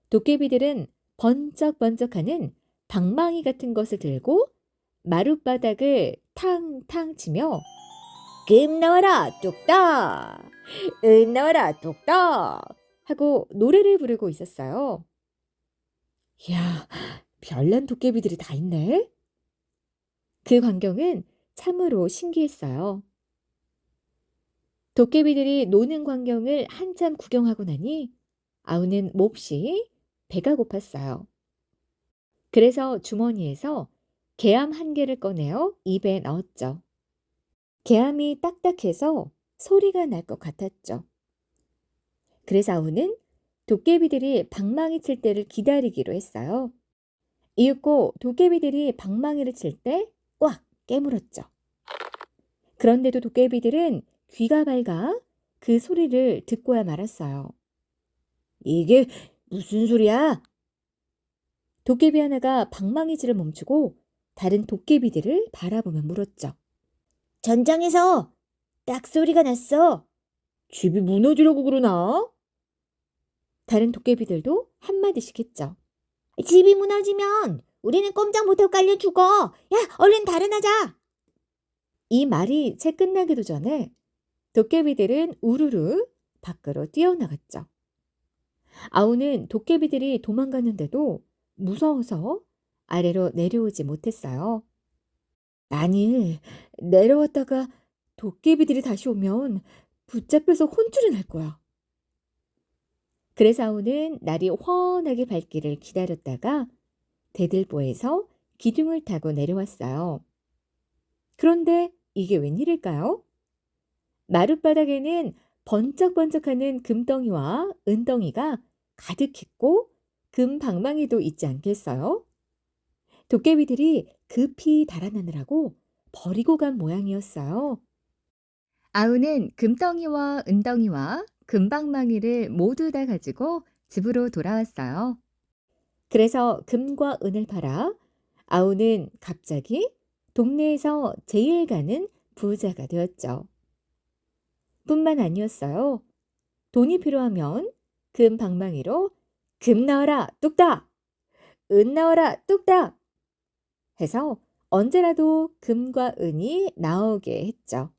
도깨비들은 번쩍번쩍하는 방망이 같은 것을 들고 마룻바닥을 탕탕 치며 금 나와라 뚝딱 은 나와라 뚝딱 하고 노래를 부르고 있었어요. 이야, 별난 도깨비들이 다 있네. 그 광경은 참으로 신기했어요. 도깨비들이 노는 광경을 한참 구경하고 나니 아우는 몹시 배가 고팠어요. 그래서 주머니에서 개암 한 개를 꺼내어 입에 넣었죠. 개암이 딱딱해서 소리가 날 것 같았죠. 그래서 아우는 도깨비들이 방망이 칠 때를 기다리기로 했어요. 이윽고 도깨비들이 방망이를 칠 때 꽉 깨물었죠. 그런데도 도깨비들은 귀가 밝아 그 소리를 듣고야 말았어요. 이게 무슨 소리야? 도깨비 하나가 방망이질을 멈추고 다른 도깨비들을 바라보며 물었죠. 전장에서 딱 소리가 났어. 집이 무너지려고 그러나? 다른 도깨비들도 한마디씩 했죠. 집이 무너지면 우리는 꼼짝 못하고 깔려 죽어. 야, 얼른 달아나자. 이 말이 채 끝나기도 전에 도깨비들은 우르르 밖으로 뛰어나갔죠. 아우는 도깨비들이 도망갔는데도 무서워서 아래로 내려오지 못했어요. 만일 내려왔다가 도깨비들이 다시 오면 붙잡혀서 혼쭐이 날 거야. 그래서 아우는 날이 훤하게 밝기를 기다렸다가 대들보에서 기둥을 타고 내려왔어요. 그런데 이게 웬일일까요? 마룻바닥에는 번쩍번쩍하는 금덩이와 은덩이가 가득했고 금 방망이도 있지 않겠어요? 도깨비들이 급히 달아나느라고 버리고 간 모양이었어요. 아우는 금덩이와 은덩이와 금방망이를 모두 다 가지고 집으로 돌아왔어요. 그래서 금과 은을 팔아 아우는 갑자기 동네에서 제일 가는 부자가 되었죠. 뿐만 아니었어요. 돈이 필요하면 금 방망이로 금 나와라 뚝딱! 은 나와라 뚝딱! 해서 언제라도 금과 은이 나오게 했죠.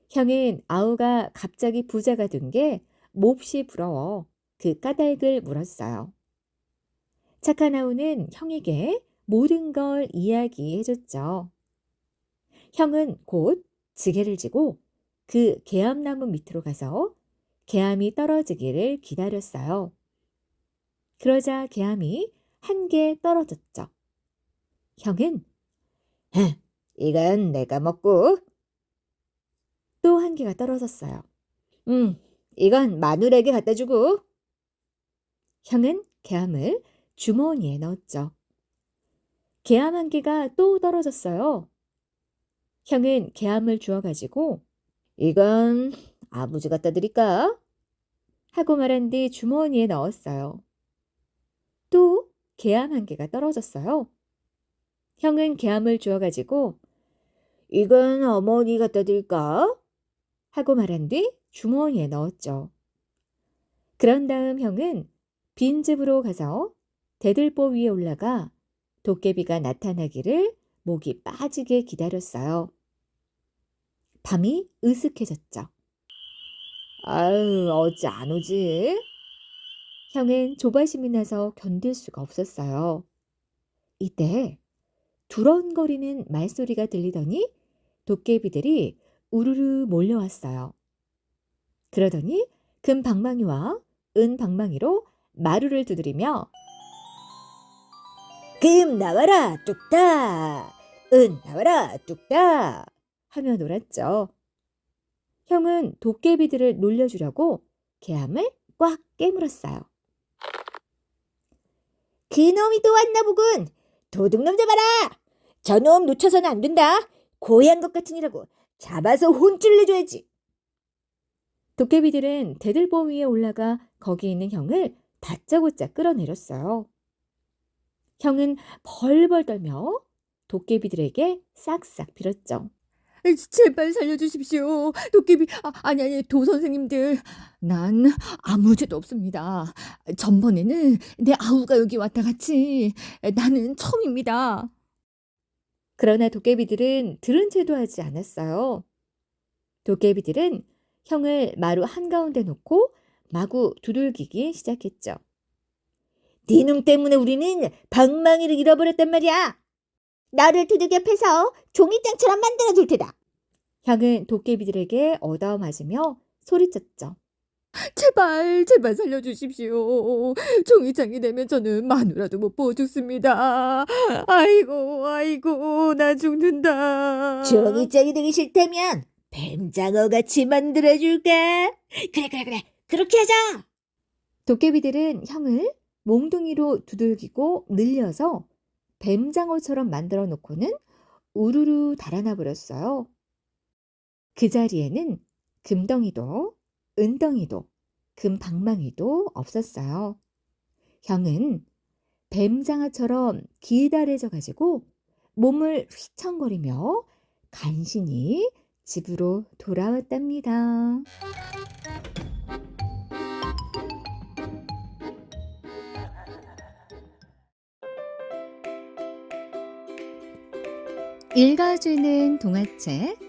형은 아우가 갑자기 부자가 된 게 몹시 부러워 그 까닭을 물었어요. 착한 아우는 형에게 모든 걸 이야기해줬죠. 형은 곧 지게를 지고 그 계암나무 밑으로 가서 계암이 떨어지기를 기다렸어요. 그러자 계암이 한 개 떨어졌죠. 형은 이건 내가 먹고 또 한 개가 떨어졌어요. 이건 마누라에게 갖다 주고. 형은 계암을 주머니에 넣었죠. 계암 한 개가 또 떨어졌어요. 형은 계암을 주워가지고 이건 아버지 갖다 드릴까? 하고 말한 뒤 주머니에 넣었어요. 또 계암 한 개가 떨어졌어요. 형은 계암을 주워가지고 이건 어머니 갖다 드릴까? 하고 말한 뒤 주머니에 넣었죠. 그런 다음 형은 빈집으로 가서 대들보 위에 올라가 도깨비가 나타나기를 목이 빠지게 기다렸어요. 밤이 으슥해졌죠. 아유, 어찌 안 오지? 형은 조바심이 나서 견딜 수가 없었어요. 이때 두런거리는 말소리가 들리더니 도깨비들이 우르르 몰려왔어요. 그러더니 금 방망이와 은 방망이로 마루를 두드리며 금 나와라 뚝딱, 은 나와라 뚝딱 하며 놀았죠. 형은 도깨비들을 놀려주려고 계암을 꽉 깨물었어요. 그놈이 또 왔나 보군. 도둑놈 잡아라. 저놈 놓쳐서는 안 된다. 고얀 것 같으니라고 잡아서 혼쭐 내줘야지. 도깨비들은 대들보 위에 올라가 거기 있는 형을 다짜고짜 끌어내렸어요. 형은 벌벌 떨며 도깨비들에게 싹싹 빌었죠. 제발 살려주십시오. 도깨비, 아니, 도 선생님들. 난 아무 죄도 없습니다. 전번에는 내 아우가 여기 왔다 갔지. 나는 처음입니다. 그러나 도깨비들은 들은 채도 하지 않았어요. 도깨비들은 형을 마루 한가운데 놓고 마구 두들기기 시작했죠. 네놈 때문에 우리는 방망이를 잃어버렸단 말이야. 나를 두들겨 패서 종이장처럼 만들어줄 테다. 형은 도깨비들에게 얻어맞으며 소리쳤죠. 제발 살려주십시오. 종이장이 되면 저는 마누라도 못 보고 죽습니다. 아이고, 나 죽는다. 종이장이 되기 싫다면 뱀장어같이 만들어줄까? 그래. 그렇게 하자. 도깨비들은 형을 몽둥이로 두들기고 늘려서 뱀장어처럼 만들어 놓고는 우르르 달아나 버렸어요. 그 자리에는 금덩이도 은덩이도 금방망이도 없었어요. 형은 뱀장어처럼 기다래져 가지고 몸을 휘청거리며 간신히 집으로 돌아왔답니다. 읽어주는 동화책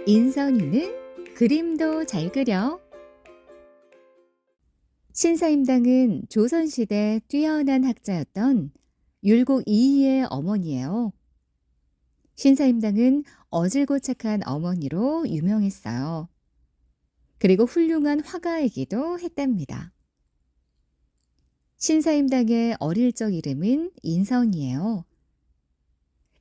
인선이는 그림도 잘 그려. 신사임당은 조선시대 뛰어난 학자였던 율곡 이이의 어머니예요. 신사임당은 어질고 착한 어머니로 유명했어요. 그리고 훌륭한 화가이기도 했답니다. 신사임당의 어릴 적 이름은 인선이에요.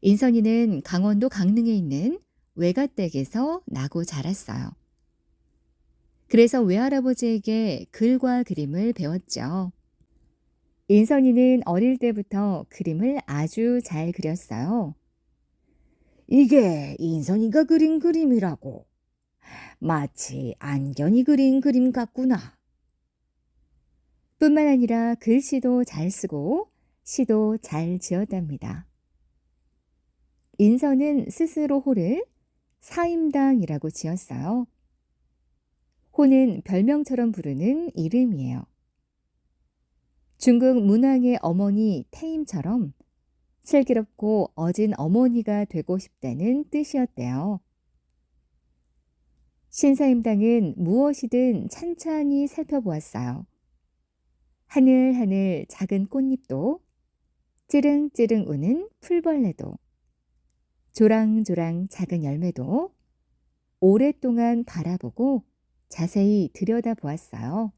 인선이는 강원도 강릉에 있는 외가댁에서 나고 자랐어요. 그래서 외할아버지에게 글과 그림을 배웠죠. 인선이는 어릴 때부터 그림을 아주 잘 그렸어요. 이게 인선이가 그린 그림이라고. 마치 안견이 그린 그림 같구나. 뿐만 아니라 글씨도 잘 쓰고 시도 잘 지었답니다. 인선은 스스로 호를 사임당이라고 지었어요. 호는 별명처럼 부르는 이름이에요. 중국 문왕의 어머니 태임처럼 슬기롭고 어진 어머니가 되고 싶다는 뜻이었대요. 신사임당은 무엇이든 찬찬히 살펴보았어요. 하늘하늘 작은 꽃잎도, 찌릉찌릉 우는 풀벌레도, 조랑조랑 작은 열매도 오랫동안 바라보고 자세히 들여다보았어요.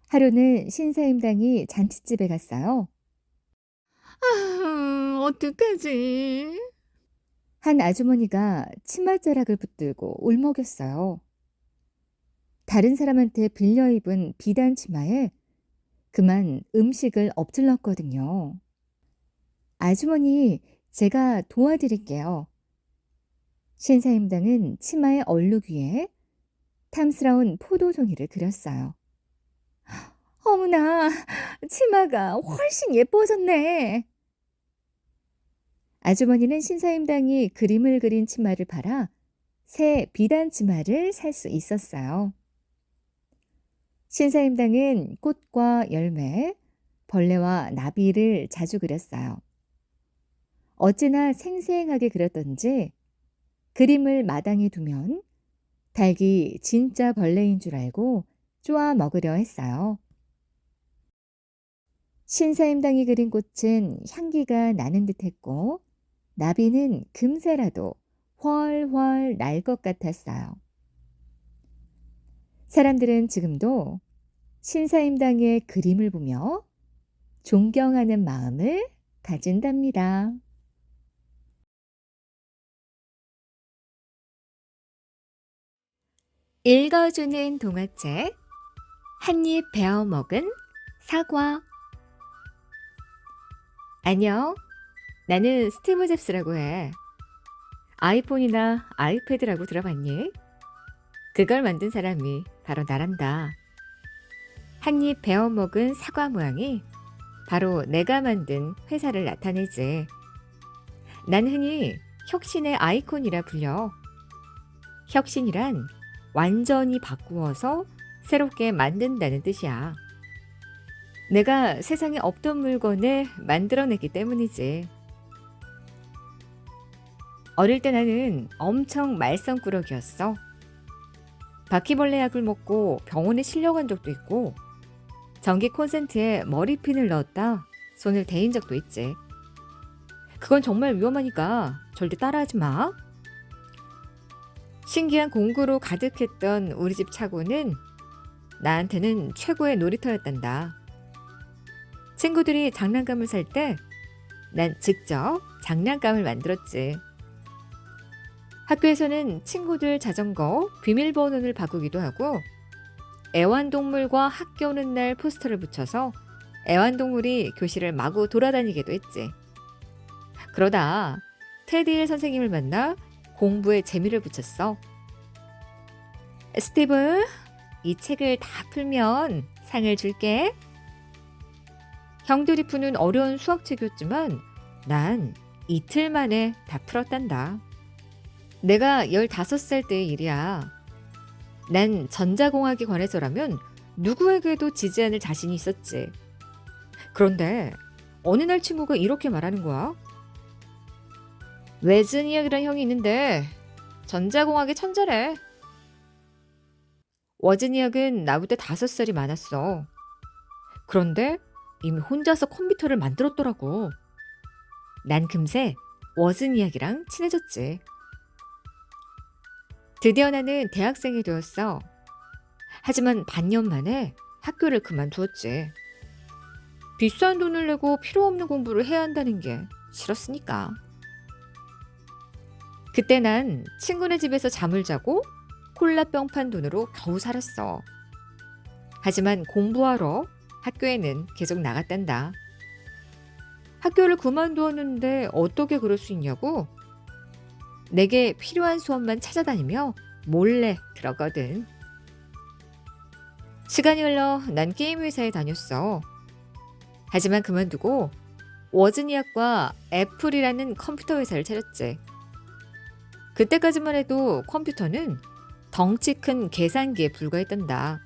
하루는 신사임당이 잔칫집에 갔어요. 어떡하지? 한 아주머니가 치맛자락을 붙들고 울먹였어요. 다른 사람한테 빌려 입은 비단 치마에 그만 음식을 엎질렀거든요. 아주머니, 제가 도와드릴게요. 신사임당은 치마의 얼룩 위에 탐스러운 포도 종이를 그렸어요. 어머나, 치마가 훨씬 예뻐졌네. 아주머니는 신사임당이 그림을 그린 치마를 팔아 새 비단 치마를 살 수 있었어요. 신사임당은 꽃과 열매, 벌레와 나비를 자주 그렸어요. 어찌나 생생하게 그렸던지 그림을 마당에 두면 닭이 진짜 벌레인 줄 알고 쪼아 먹으려 했어요. 신사임당이 그린 꽃은 향기가 나는 듯했고 나비는 금세라도 훨훨 날 것 같았어요. 사람들은 지금도 신사임당의 그림을 보며 존경하는 마음을 가진답니다. 읽어주는 동화책 한입 베어 먹은 사과. 안녕. 나는 스티브 잡스라고 해. 아이폰이나 아이패드라고 들어봤니? 그걸 만든 사람이 바로 나란다. 한입 베어 먹은 사과 모양이 바로 내가 만든 회사를 나타내지. 난 흔히 혁신의 아이콘이라 불려. 혁신이란 완전히 바꾸어서 새롭게 만든다는 뜻이야. 내가 세상에 없던 물건을 만들어냈기 때문이지. 어릴 때 나는 엄청 말썽꾸러기였어. 바퀴벌레 약을 먹고 병원에 실려간 적도 있고 전기 콘센트에 머리핀을 넣었다 손을 대인 적도 있지. 그건 정말 위험하니까 절대 따라하지 마. 신기한 공구로 가득했던 우리 집 차고는 나한테는 최고의 놀이터였단다. 친구들이 장난감을 살 때 난 직접 장난감을 만들었지. 학교에서는 친구들 자전거 비밀번호를 바꾸기도 하고 애완동물과 학교 오는 날 포스터를 붙여서 애완동물이 교실을 마구 돌아다니기도 했지. 그러다 테디일 선생님을 만나 공부에 재미를 붙였어. 스티브, 이 책을 다 풀면 상을 줄게. 형들이 푸는 어려운 수학책이었지만 난 이틀 만에 다 풀었단다. 내가 15살 때의 일이야. 난 전자공학에 관해서라면 누구에게도 지지 않을 자신이 있었지. 그런데 어느 날 친구가 이렇게 말하는 거야. 웨즈니악이라는 형이 있는데 전자공학의 천재래. 워즈니악은 나보다 5살이 많았어. 그런데 이미 혼자서 컴퓨터를 만들었더라고. 난 금세 워즈니악이랑 친해졌지. 드디어 나는 대학생이 되었어. 하지만 반년 만에 학교를 그만두었지. 비싼 돈을 내고 필요 없는 공부를 해야 한다는 게 싫었으니까. 그때 난 친구네 집에서 잠을 자고 콜라병 판 돈으로 겨우 살았어. 하지만 공부하러 학교에는 계속 나갔단다. 학교를 그만두었는데 어떻게 그럴 수 있냐고? 내게 필요한 수업만 찾아다니며 몰래 들었거든. 시간이 흘러 난 게임 회사에 다녔어. 하지만 그만두고 워즈니악과 애플이라는 컴퓨터 회사를 차렸지. 그때까지만 해도 컴퓨터는 덩치 큰 계산기에 불과했단다.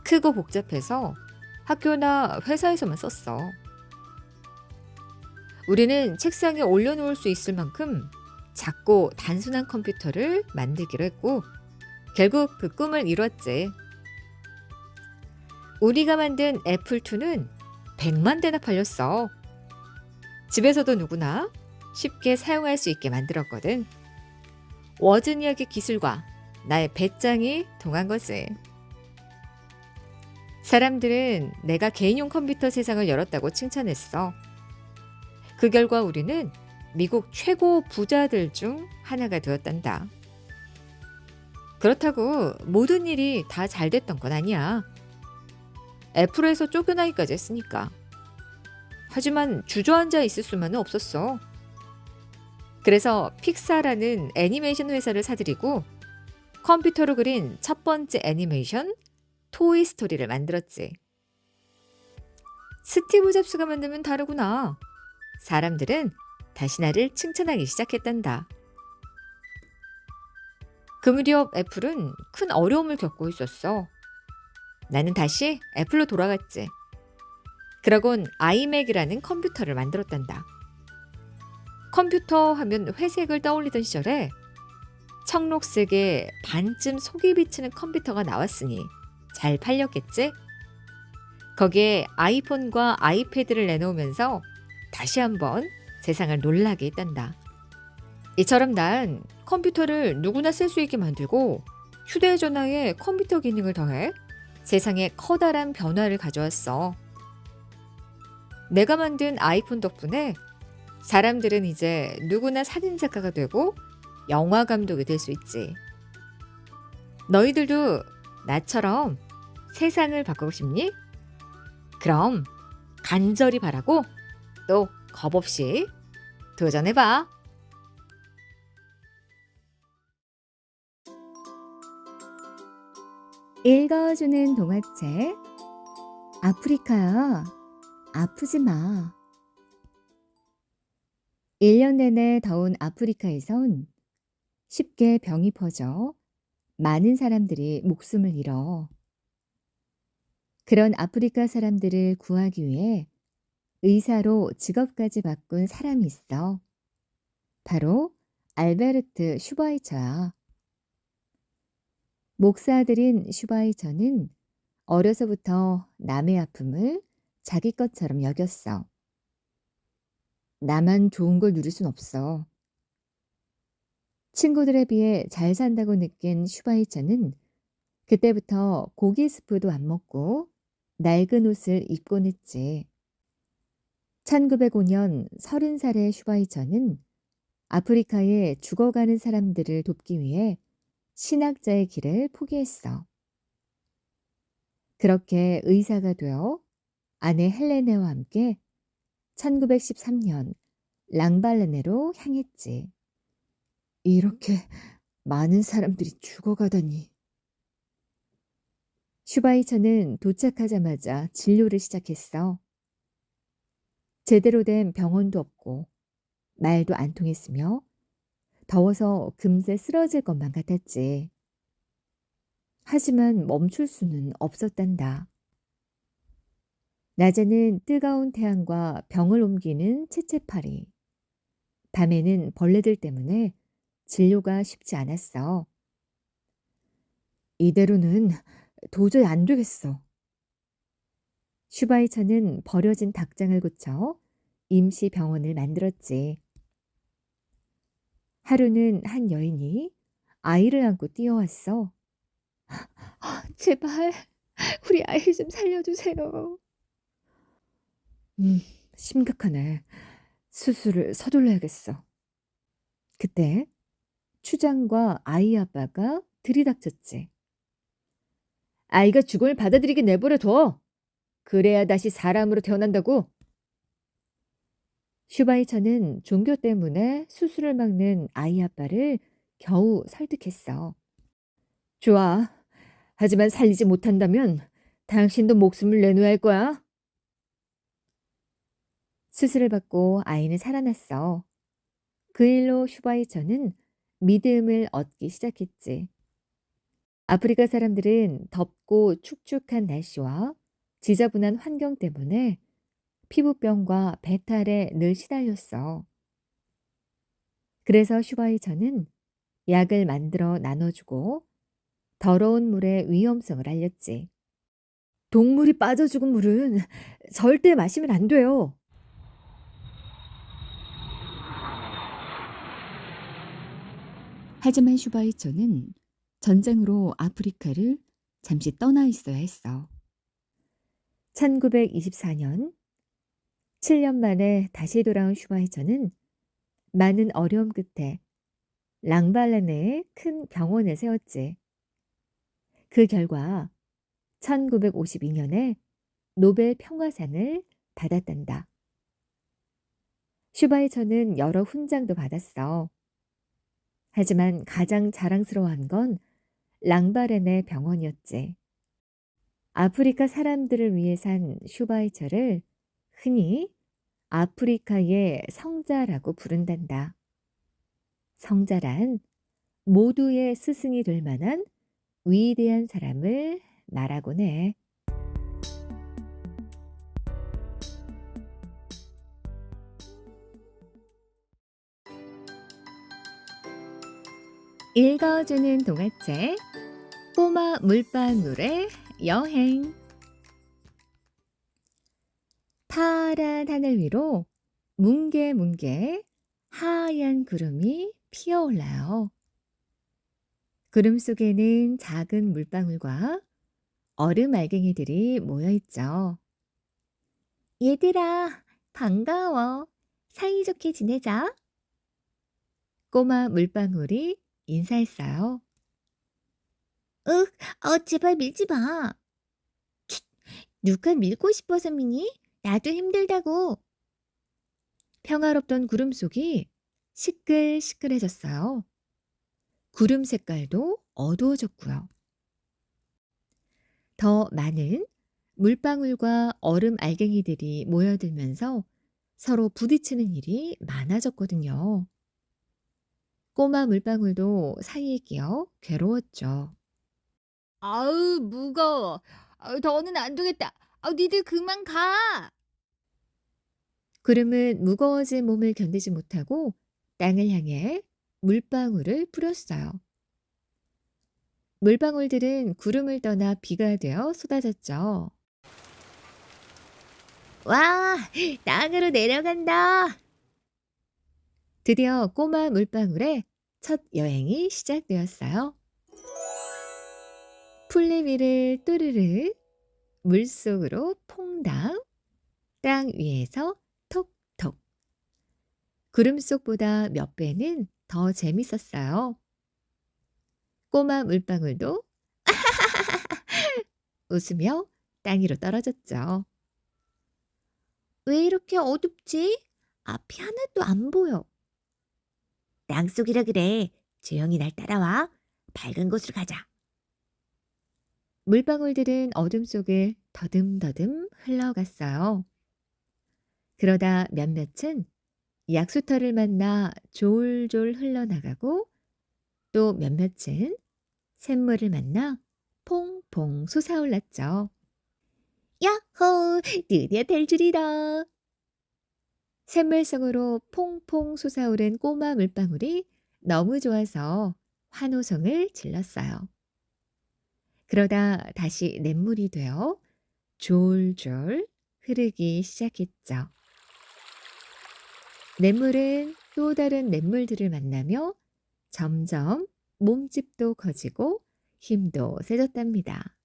크고 복잡해서 학교나 회사에서만 썼어. 우리는 책상에 올려놓을 수 있을 만큼 작고 단순한 컴퓨터를 만들기로 했고 결국 그 꿈을 이뤘지. 우리가 만든 애플2는 100만 대나 팔렸어. 집에서도 누구나 쉽게 사용할 수 있게 만들었거든. 워즈니악의 기술과 나의 배짱이 동한 거지. 사람들은 내가 개인용 컴퓨터 세상을 열었다고 칭찬했어. 그 결과 우리는 미국 최고 부자들 중 하나가 되었단다. 그렇다고 모든 일이 다 잘 됐던 건 아니야. 애플에서 쫓겨나기까지 했으니까. 하지만 주저앉아 있을 수만은 없었어. 그래서 픽사라는 애니메이션 회사를 사들이고 컴퓨터로 그린 첫 번째 애니메이션 토이스토리를 만들었지. 스티브 잡스가 만들면 다르구나. 사람들은 다시 나를 칭찬하기 시작했단다. 그 무렵 애플은 큰 어려움을 겪고 있었어. 나는 다시 애플로 돌아갔지. 그러곤 아이맥이라는 컴퓨터를 만들었단다. 컴퓨터 하면 회색을 떠올리던 시절에 청록색에 반쯤 속이 비치는 컴퓨터가 나왔으니 잘 팔렸겠지? 거기에 아이폰과 아이패드를 내놓으면서 다시 한번 세상을 놀라게 했단다. 이처럼 난 컴퓨터를 누구나 쓸 수 있게 만들고 휴대전화에 컴퓨터 기능을 더해 세상에 커다란 변화를 가져왔어. 내가 만든 아이폰 덕분에 사람들은 이제 누구나 사진작가가 되고 영화 감독이 될 수 있지. 너희들도 나처럼 세상을 바꾸고 싶니? 그럼 간절히 바라고 또 겁없이 도전해봐. 읽어주는 동화책. 아프리카야, 아프지 마. 1년 내내 더운 아프리카에선 쉽게 병이 퍼져 많은 사람들이 목숨을 잃어. 그런 아프리카 사람들을 구하기 위해 의사로 직업까지 바꾼 사람이 있어. 바로 알베르트 슈바이처야. 목사들인 슈바이처는 어려서부터 남의 아픔을 자기 것처럼 여겼어. 나만 좋은 걸 누릴 순 없어. 친구들에 비해 잘 산다고 느낀 슈바이처는 그때부터 고기 스프도 안 먹고 낡은 옷을 입곤 했지. 1905년 30살의 슈바이처는 아프리카에 죽어가는 사람들을 돕기 위해 신학자의 길을 포기했어. 그렇게 의사가 되어 아내 헬레네와 함께 1913년 랑발레네로 향했지. 이렇게 많은 사람들이 죽어가다니. 슈바이처는 도착하자마자 진료를 시작했어. 제대로 된 병원도 없고 말도 안 통했으며 더워서 금세 쓰러질 것만 같았지. 하지만 멈출 수는 없었단다. 낮에는 뜨거운 태양과 병을 옮기는 채채파리, 밤에는 벌레들 때문에 진료가 쉽지 않았어. 이대로는 도저히 안 되겠어. 슈바이처는 버려진 닭장을 고쳐 임시 병원을 만들었지. 하루는 한 여인이 아이를 안고 뛰어왔어. 제발 우리 아이 좀 살려주세요. 심각하네. 수술을 서둘러야겠어. 그때 추장과 아이 아빠가 들이닥쳤지. 아이가 죽음을 받아들이게 내버려 둬. 그래야 다시 사람으로 태어난다고. 슈바이처는 종교 때문에 수술을 막는 아이 아빠를 겨우 설득했어. 좋아. 하지만 살리지 못한다면 당신도 목숨을 내놓아야 할 거야. 수술을 받고 아이는 살아났어. 그 일로 슈바이처는 믿음을 얻기 시작했지. 아프리카 사람들은 덥고 축축한 날씨와 지저분한 환경 때문에 피부병과 배탈에 늘 시달렸어. 그래서 슈바이처는 약을 만들어 나눠주고 더러운 물의 위험성을 알렸지. 동물이 빠져 죽은 물은 절대 마시면 안 돼요. 하지만 슈바이처는 전쟁으로 아프리카를 잠시 떠나 있어야 했어. 1924년 7년 만에 다시 돌아온 슈바이처는 많은 어려움 끝에 랑발렌의 큰 병원을 세웠지. 그 결과 1952년에 노벨 평화상을 받았단다. 슈바이처는 여러 훈장도 받았어. 하지만 가장 자랑스러워한 건 랑바렌의 병원이었지. 아프리카 사람들을 위해 산 슈바이처를 흔히 아프리카의 성자라고 부른단다. 성자란 모두의 스승이 될 만한 위대한 사람을 말하곤 해. 읽어주는 동화책 꼬마 물방울의 여행. 파란 하늘 위로 뭉게뭉게 하얀 구름이 피어올라요. 구름 속에는 작은 물방울과 얼음 알갱이들이 모여 있죠. 얘들아, 반가워. 사이좋게 지내자. 꼬마 물방울이 인사했어요. 윽, 제발 밀지 마. 쉿, 누가 밀고 싶어서 미니? 나도 힘들다고. 평화롭던 구름 속이 시끌시끌해졌어요. 구름 색깔도 어두워졌고요. 더 많은 물방울과 얼음 알갱이들이 모여들면서 서로 부딪히는 일이 많아졌거든요. 꼬마 물방울도 사이에 끼어 괴로웠죠. 아우 무거워. 더는 안 되겠다. 니들 그만 가. 구름은 무거워진 몸을 견디지 못하고 땅을 향해 물방울을 뿌렸어요. 물방울들은 구름을 떠나 비가 되어 쏟아졌죠. 와, 땅으로 내려간다. 드디어 꼬마 물방울의 첫 여행이 시작되었어요. 풀잎 위를 또르르, 물속으로 퐁당, 땅 위에서 톡톡. 구름 속보다 몇 배는 더 재밌었어요. 꼬마 물방울도 웃으며 땅 위로 떨어졌죠. 왜 이렇게 어둡지? 앞이 하나도 안 보여. 땅속이라 그래. 조용히 날 따라와. 밝은 곳으로 가자. 물방울들은 어둠 속을 더듬더듬 흘러갔어요. 그러다 몇몇은 약수터를 만나 졸졸 흘러나가고 또 몇몇은 샘물을 만나 퐁퐁 솟아올랐죠. 야호! 드디어 탈출이다. 샘물속으로 퐁퐁 솟아오른 꼬마 물방울이 너무 좋아서 환호성을 질렀어요. 그러다 다시 냇물이 되어 졸졸 흐르기 시작했죠. 냇물은 또 다른 냇물들을 만나며 점점 몸집도 커지고 힘도 세졌답니다.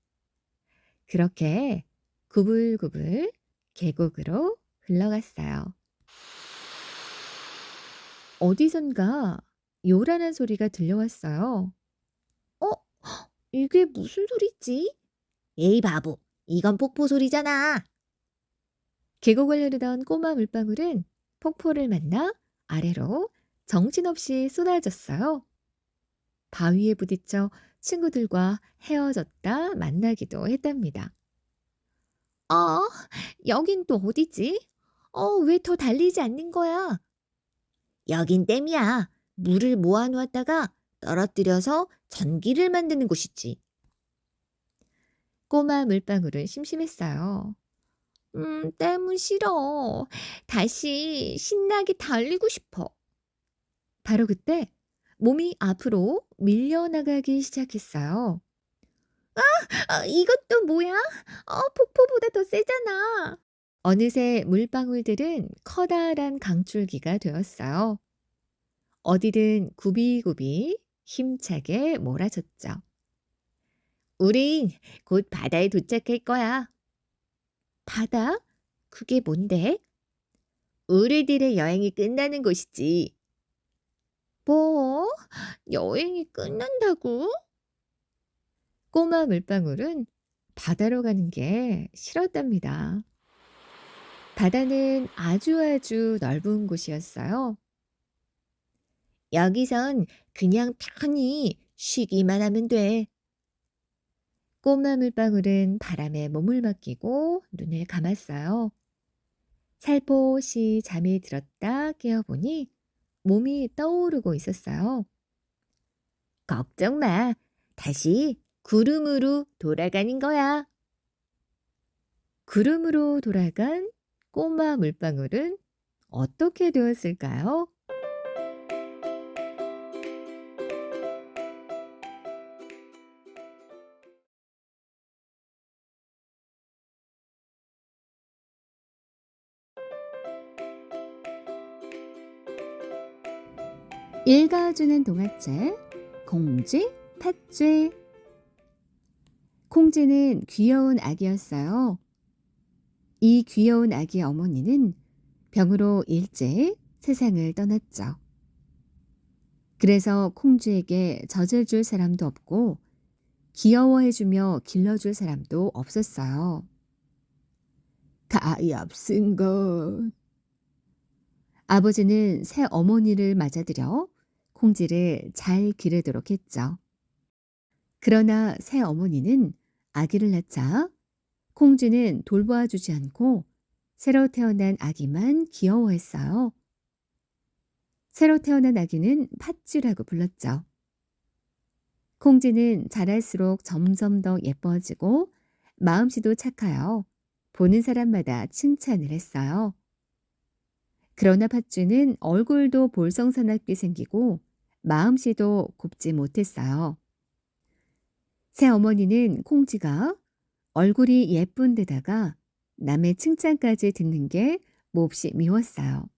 그렇게 구불구불 계곡으로 흘러갔어요. 어디선가 요란한 소리가 들려왔어요. 어? 이게 무슨 소리지? 에이 바보, 이건 폭포 소리잖아. 계곡을 흐르던 꼬마 물방울은 폭포를 만나 아래로 정신없이 쏟아졌어요. 바위에 부딪혀 친구들과 헤어졌다 만나기도 했답니다. 여긴 또 어디지? 왜 더 달리지 않는 거야? 여긴 댐이야. 물을 모아놓았다가 떨어뜨려서 전기를 만드는 곳이지. 꼬마 물방울은 심심했어요. 댐은 싫어. 다시 신나게 달리고 싶어. 바로 그때 몸이 앞으로 밀려나가기 시작했어요. 이것도 뭐야? 폭포보다 더 세잖아. 어느새 물방울들은 커다란 강줄기가 되었어요. 어디든 굽이굽이 힘차게 몰아쳤죠. 우린 곧 바다에 도착할 거야. 바다? 그게 뭔데? 우리들의 여행이 끝나는 곳이지. 뭐? 여행이 끝난다고? 꼬마 물방울은 바다로 가는 게 싫었답니다. 바다는 아주 넓은 곳이었어요. 여기선 그냥 편히 쉬기만 하면 돼. 꼬마 물방울은 바람에 몸을 맡기고 눈을 감았어요. 살포시 잠이 들었다 깨어보니 몸이 떠오르고 있었어요. 걱정 마. 다시 구름으로 돌아가는 거야. 구름으로 돌아간 꼬마 물방울은 어떻게 되었을까요? 읽어주는 동화책 공쥐, 팥쥐. 콩쥐는 귀여운 아기였어요. 이 귀여운 아기의 어머니는 병으로 일찍 세상을 떠났죠. 그래서 콩쥐에게 젖을 줄 사람도 없고 귀여워해주며 길러줄 사람도 없었어요. 가엾은 것. 아버지는 새 어머니를 맞아들여 콩쥐를 잘 기르도록 했죠. 그러나 새 어머니는 아기를 낳자 콩쥐는 돌보아주지 않고 새로 태어난 아기만 귀여워했어요. 새로 태어난 아기는 팥쥐라고 불렀죠. 콩쥐는 자랄수록 점점 더 예뻐지고 마음씨도 착하여 보는 사람마다 칭찬을 했어요. 그러나 팥쥐는 얼굴도 볼성사납게 생기고 마음씨도 곱지 못했어요. 새 어머니는 콩쥐가 얼굴이 예쁜 데다가 남의 칭찬까지 듣는 게 몹시 미웠어요.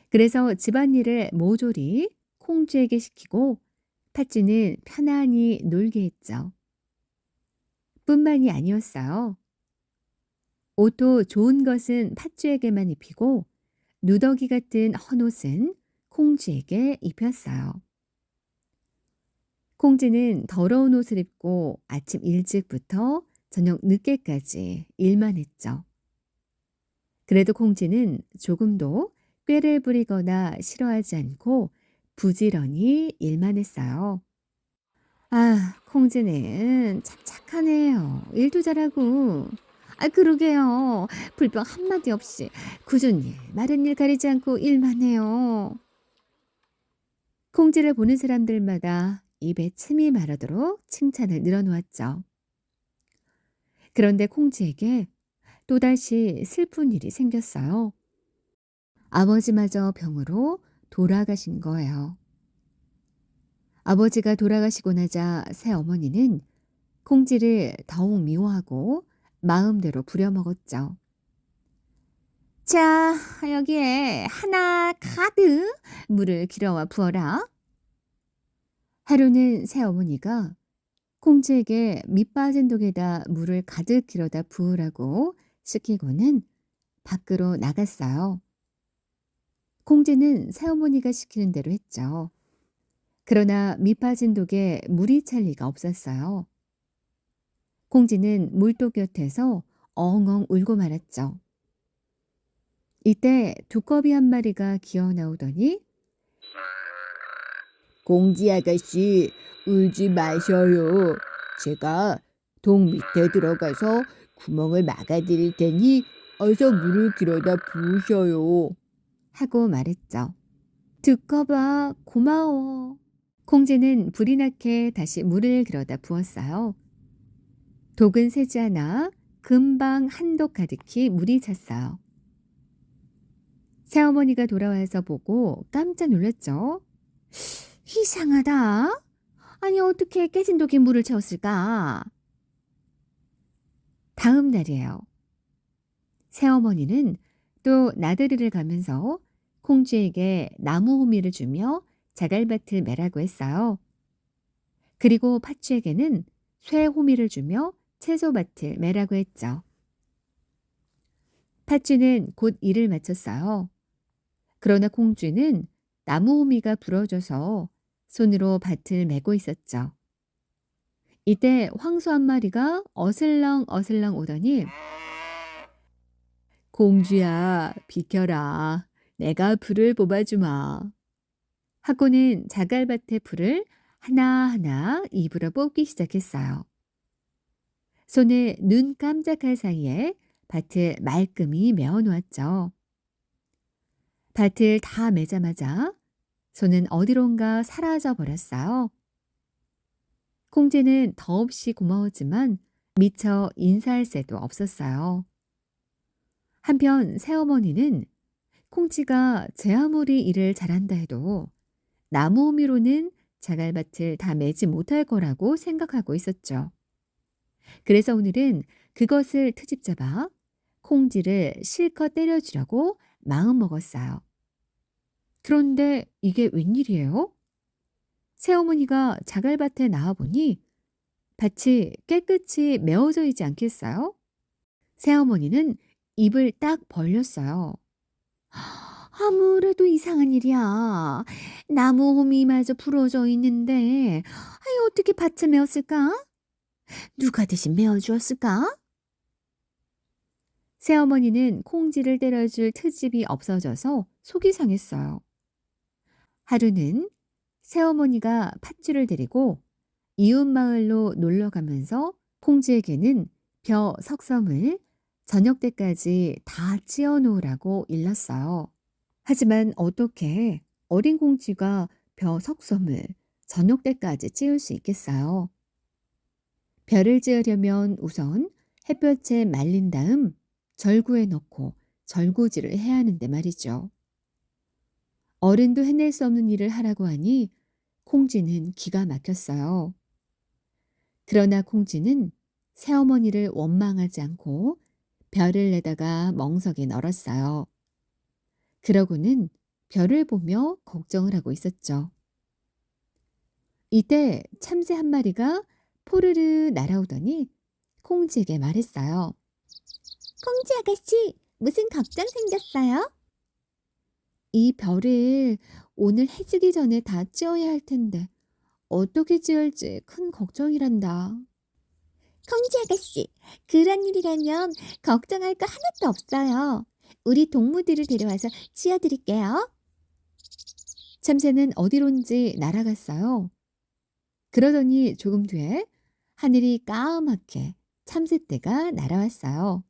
그래서 집안일을 모조리 콩쥐에게 시키고 팥쥐는 편안히 놀게 했죠. 뿐만이 아니었어요. 옷도 좋은 것은 팥쥐에게만 입히고 누더기 같은 헌옷은 콩쥐에게 입혔어요. 콩쥐는 더러운 옷을 입고 아침 일찍부터 저녁 늦게까지 일만 했죠. 그래도 콩쥐는 조금도 꾀를 부리거나 싫어하지 않고 부지런히 일만 했어요. 콩쥐는 참 착하네요. 일도 잘하고. 그러게요. 불평 한마디 없이 굳은 일, 마른 일 가리지 않고 일만 해요. 콩쥐를 보는 사람들마다 입에 침이 마르도록 칭찬을 늘어놓았죠. 그런데 콩쥐에게 또다시 슬픈 일이 생겼어요. 아버지마저 병으로 돌아가신 거예요. 아버지가 돌아가시고 나자 새 어머니는 콩쥐를 더욱 미워하고 마음대로 부려먹었죠. 자, 여기에 하나 가득 물을 길어와 부어라. 하루는 새 어머니가 콩쥐에게 밑 빠진 독에다 물을 가득 길어다 부으라고 시키고는 밖으로 나갔어요. 콩쥐는 새어머니가 시키는 대로 했죠. 그러나 밑 빠진 독에 물이 찰 리가 없었어요. 콩쥐는 물독 곁에서 엉엉 울고 말았죠. 이때 두꺼비 한 마리가 기어 나오더니 공쥐 아가씨, 울지 마셔요. 제가 독 밑에 들어가서 구멍을 막아드릴 테니 어서 물을 길어다 부으셔요. 하고 말했죠. 두꺼봐, 고마워. 콩쥐는 불이 나게 다시 물을 길어다 부었어요. 독은 새지 않아 금방 한독 가득히 물이 찼어요. 새어머니가 돌아와서 보고 깜짝 놀랐죠. 이상하다. 아니, 어떻게 깨진 독에 물을 채웠을까? 다음 날이에요. 새어머니는 또 나들이를 가면서 콩쥐에게 나무 호미를 주며 자갈밭을 매라고 했어요. 그리고 팥쥐에게는 쇠 호미를 주며 채소밭을 매라고 했죠. 팥쥐는 곧 일을 마쳤어요. 그러나 콩쥐는 나무 호미가 부러져서 손으로 밭을 메고 있었죠. 이때 황소 한 마리가 어슬렁 어슬렁 오더니 공쥐야, 비켜라. 내가 불을 뽑아주마. 하고는 자갈밭의 불을 하나하나 입으로 뽑기 시작했어요. 손을 눈 깜짝할 사이에 밭을 말끔히 메어 놓았죠. 밭을 다 매자마자 손은 어디론가 사라져 버렸어요. 콩쥐는 더없이 고마웠지만 미처 인사할 새도 없었어요. 한편 새어머니는 콩쥐가 제 아무리 일을 잘한다 해도 나무 호미로는 자갈밭을 다 매지 못할 거라고 생각하고 있었죠. 그래서 오늘은 그것을 트집 잡아 콩쥐를 실컷 때려주려고 마음먹었어요. 그런데 이게 웬일이에요? 새어머니가 자갈밭에 나와보니 밭이 깨끗이 메어져 있지 않겠어요? 새어머니는 입을 딱 벌렸어요. 아무래도 이상한 일이야. 나무 호미마저 부러져 있는데 어떻게 밭을 메었을까? 누가 대신 메어주었을까? 새어머니는 콩쥐를 때려줄 트집이 없어져서 속이 상했어요. 하루는 새어머니가 팥쥐를 데리고 이웃 마을로 놀러 가면서 콩쥐에게는 벼 석섬을 저녁 때까지 다 찧어 놓으라고 일렀어요. 하지만 어떻게 어린 콩쥐가 벼 석섬을 저녁 때까지 찧을 수 있겠어요? 벼를 찧으려면 우선 햇볕에 말린 다음 절구에 넣고 절구질을 해야 하는데 말이죠. 어른도 해낼 수 없는 일을 하라고 하니 콩쥐는 기가 막혔어요. 그러나 콩쥐는 새어머니를 원망하지 않고 벼를 내다가 멍석에 널었어요. 그러고는 별을 보며 걱정을 하고 있었죠. 이때 참새 한 마리가 포르르 날아오더니 콩쥐에게 말했어요. 콩쥐 아가씨, 무슨 걱정 생겼어요? 이 별을 오늘 해 지기 전에 다 찧어야 할 텐데 어떻게 찧을지 큰 걱정이란다. 콩쥐 아가씨, 그런 일이라면 걱정할 거 하나도 없어요. 우리 동무들을 데려와서 찧어드릴게요. 참새는 어디론지 날아갔어요. 그러더니 조금 뒤에 하늘이 까맣게 참새떼가 날아왔어요.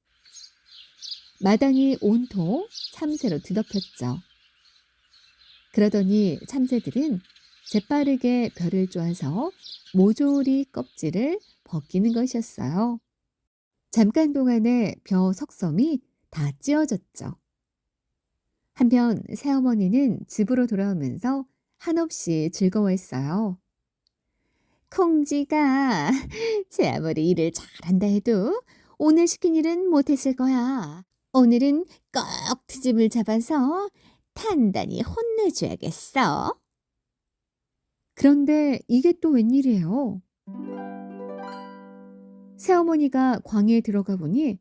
마당이 온통 참새로 뒤덮였죠. 그러더니 참새들은 재빠르게 별을 쪼아서 모조리 껍질을 벗기는 것이었어요. 잠깐 동안에 벼 석섬이 다 찧어졌죠. 한편 새어머니는 집으로 돌아오면서 한없이 즐거워했어요. 콩쥐가 제 아무리 일을 잘한다 해도 오늘 시킨 일은 못했을 거야. 오늘은 꼭 트집을 잡아서 단단히 혼내줘야겠어. 그런데 이게 또 웬일이에요? 새어머니가 광야에 들어가 보니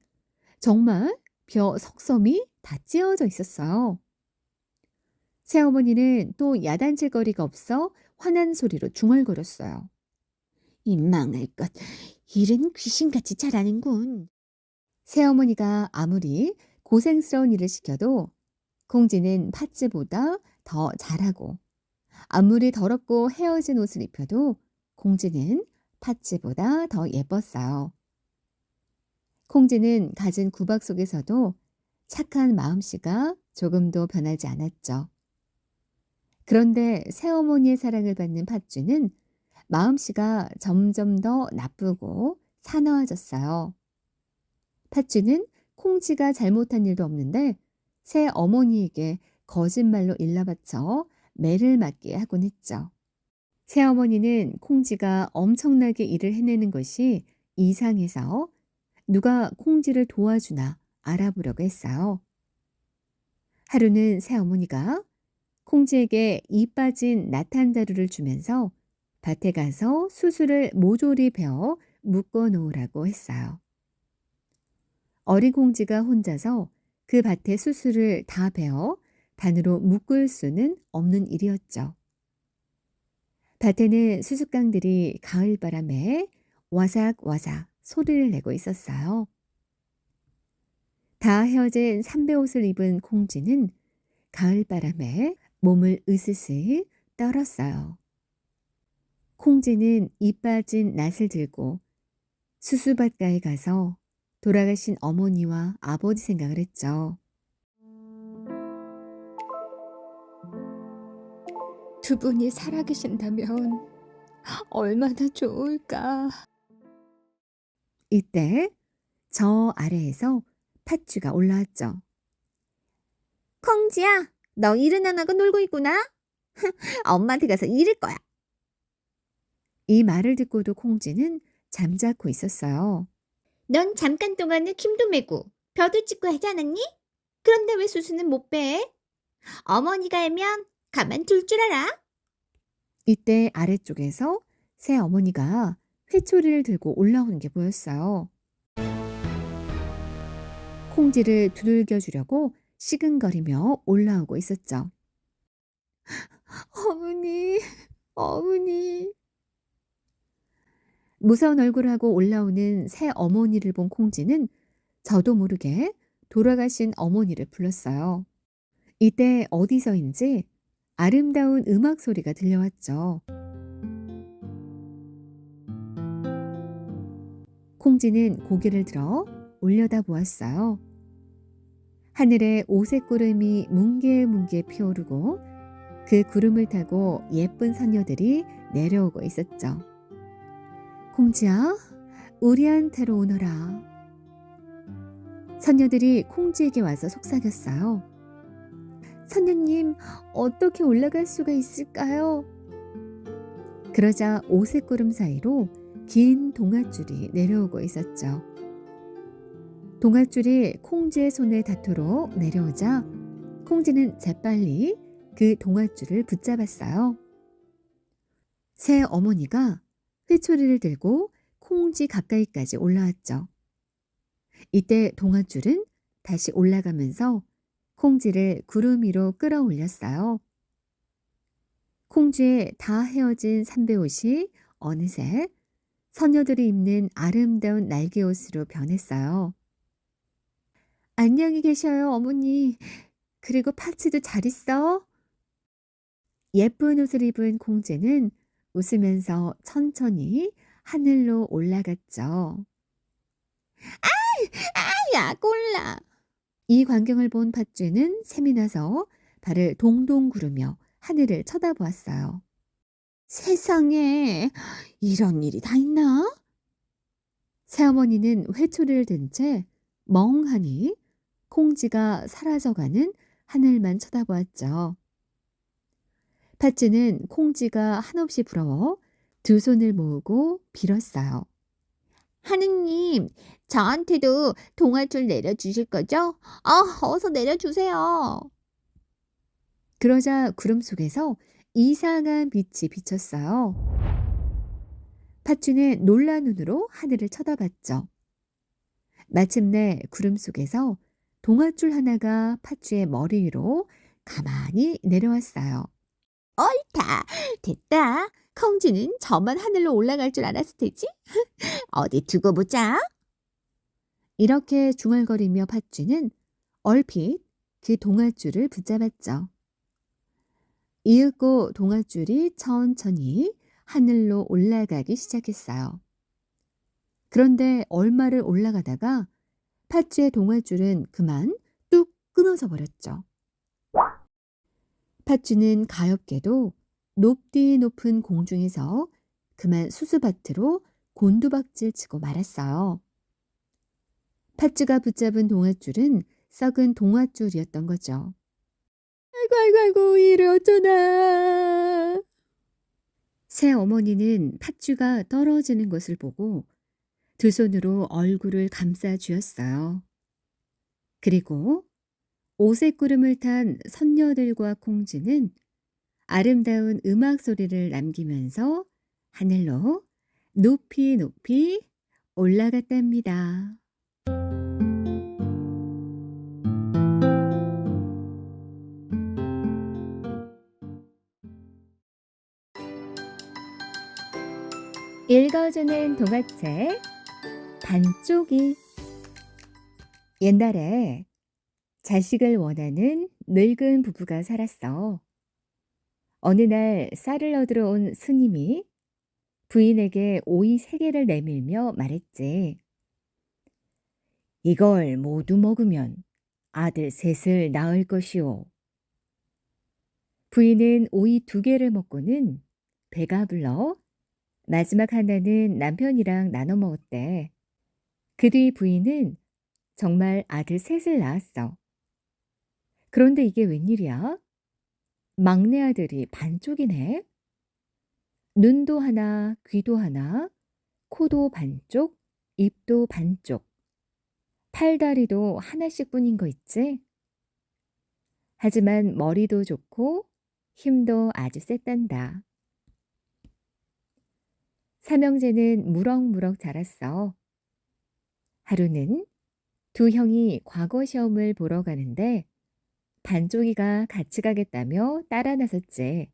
정말 벼 석섬이 다 찧어져 있었어요. 새어머니는 또 야단칠 거리가 없어 화난 소리로 중얼거렸어요. 이 망할 것, 일은 귀신같이 잘하는군. 새어머니가 아무리 고생스러운 일을 시켜도 콩쥐는 팥쥐보다 더 잘하고 아무리 더럽고 헤어진 옷을 입혀도 콩쥐는 팥쥐보다 더 예뻤어요. 콩쥐는 갖은 구박 속에서도 착한 마음씨가 조금도 변하지 않았죠. 그런데 새어머니의 사랑을 받는 팥쥐는 마음씨가 점점 더 나쁘고 사나워졌어요. 팥쥐는 콩쥐가 잘못한 일도 없는데 새 어머니에게 거짓말로 일러바쳐 매를 맞게 하곤 했죠. 새어머니는 콩쥐가 엄청나게 일을 해내는 것이 이상해서 누가 콩쥐를 도와주나 알아보려고 했어요. 하루는 새어머니가 콩쥐에게 이 빠진 나탄자루를 주면서 밭에 가서 수수를 모조리 베어 묶어 놓으라고 했어요. 어린 콩쥐가 혼자서 그 밭의 수수를 다 베어 단으로 묶을 수는 없는 일이었죠. 밭에는 수수깡들이 가을바람에 와삭와삭 소리를 내고 있었어요. 다 헤어진 삼배옷을 입은 콩쥐는 가을바람에 몸을 으스스 떨었어요. 콩쥐는 이 빠진 낫을 들고 수수밭가에 가서 돌아가신 어머니와 아버지 생각을 했죠. 두 분이 살아계신다면 얼마나 좋을까. 이때 저 아래에서 팥쥐가 올라왔죠. 콩쥐야, 너 일은 안 하고 놀고 있구나? 엄마한테 가서 이를 거야. 이 말을 듣고도 콩쥐는 잠자코 있었어요. 넌 잠깐 동안은 김도 매고 벼도 찍고 하지 않았니? 그런데 왜 수수는 못 빼? 어머니가 하면 가만 둘 줄 알아? 이때 아래쪽에서 새 어머니가 회초리를 들고 올라오는 게 보였어요. 콩쥐를 두들겨 주려고 시근거리며 올라오고 있었죠. 어머니, 어머니. 무서운 얼굴하고 올라오는 새 어머니를 본 콩쥐는 저도 모르게 돌아가신 어머니를 불렀어요. 이때 어디서인지 아름다운 음악 소리가 들려왔죠. 콩쥐는 고개를 들어 올려다 보았어요. 하늘에 오색 구름이 뭉게뭉게 피어오르고 그 구름을 타고 예쁜 선녀들이 내려오고 있었죠. 콩쥐야, 우리한테로 오너라. 선녀들이 콩쥐에게 와서 속삭였어요. 선녀님, 어떻게 올라갈 수가 있을까요? 그러자 오색 구름 사이로 긴 동아줄이 내려오고 있었죠. 동아줄이 콩쥐의 손에 닿도록 내려오자 콩쥐는 재빨리 그 동아줄을 붙잡았어요. 새 어머니가 회초리를 들고 콩쥐 가까이까지 올라왔죠. 이때 동아줄은 다시 올라가면서 콩쥐를 구름 위로 끌어올렸어요. 콩쥐의 다 헤어진 삼배옷이 어느새 선녀들이 입는 아름다운 날개옷으로 변했어요. 안녕히 계셔요, 어머니. 그리고 파츠도 잘 있어? 예쁜 옷을 입은 콩쥐는 웃으면서 천천히 하늘로 올라갔죠. 야, 꼴라. 이 광경을 본 팥쥐는 샘이 나서 발을 동동 구르며 하늘을 쳐다보았어요. 세상에, 이런 일이 다 있나? 새어머니는 회초리를 든 채 멍하니 콩쥐가 사라져가는 하늘만 쳐다보았죠. 팥쥐는 콩쥐가 한없이 부러워 두 손을 모으고 빌었어요. 하느님, 저한테도 동아줄 내려주실 거죠? 어서 내려주세요. 그러자 구름 속에서 이상한 빛이 비쳤어요. 팥쥐는 놀란 눈으로 하늘을 쳐다봤죠. 마침내 구름 속에서 동아줄 하나가 팥쥐의 머리 위로 가만히 내려왔어요. 옳다, 됐다. 콩쥐는 저만 하늘로 올라갈 줄 알았을 테지? 어디 두고 보자. 이렇게 중얼거리며 팥쥐는 얼핏 그 동아줄을 붙잡았죠. 이윽고 동아줄이 천천히 하늘로 올라가기 시작했어요. 그런데 얼마를 올라가다가 팥쥐의 동아줄은 그만 뚝 끊어져 버렸죠. 팥쥐는 가엾게도 높디 높은 공중에서 그만 수수밭으로 곤두박질 치고 말았어요. 팥쥐가 붙잡은 동아줄은 썩은 동아줄이었던 거죠. 아이고, 아이고, 아이고, 이를 어쩌나. 새 어머니는 팥쥐가 떨어지는 것을 보고 두 손으로 얼굴을 감싸 쥐었어요. 그리고 오색구름을 탄 선녀들과 공주는 아름다운 음악 소리를 남기면서 하늘로 높이 높이 올라갔답니다. 읽어주는 동화책 반쪽이. 옛날에 자식을 원하는 늙은 부부가 살았어. 어느 날 쌀을 얻으러 온 스님이 부인에게 오이 3개를 내밀며 말했지. 이걸 모두 먹으면 아들 셋을 낳을 것이오. 부인은 오이 2개를 먹고는 배가 불러 마지막 하나는 남편이랑 나눠 먹었대. 그 뒤 부인은 정말 아들 셋을 낳았어. 그런데 이게 웬일이야? 막내 아들이 반쪽이네. 눈도 하나, 귀도 하나, 코도 반쪽, 입도 반쪽, 팔다리도 하나씩 뿐인 거 있지? 하지만 머리도 좋고 힘도 아주 셌단다. 삼형제는 무럭무럭 자랐어. 하루는 두 형이 과거 시험을 보러 가는데 반쪽이가 같이 가겠다며 따라 나섰지.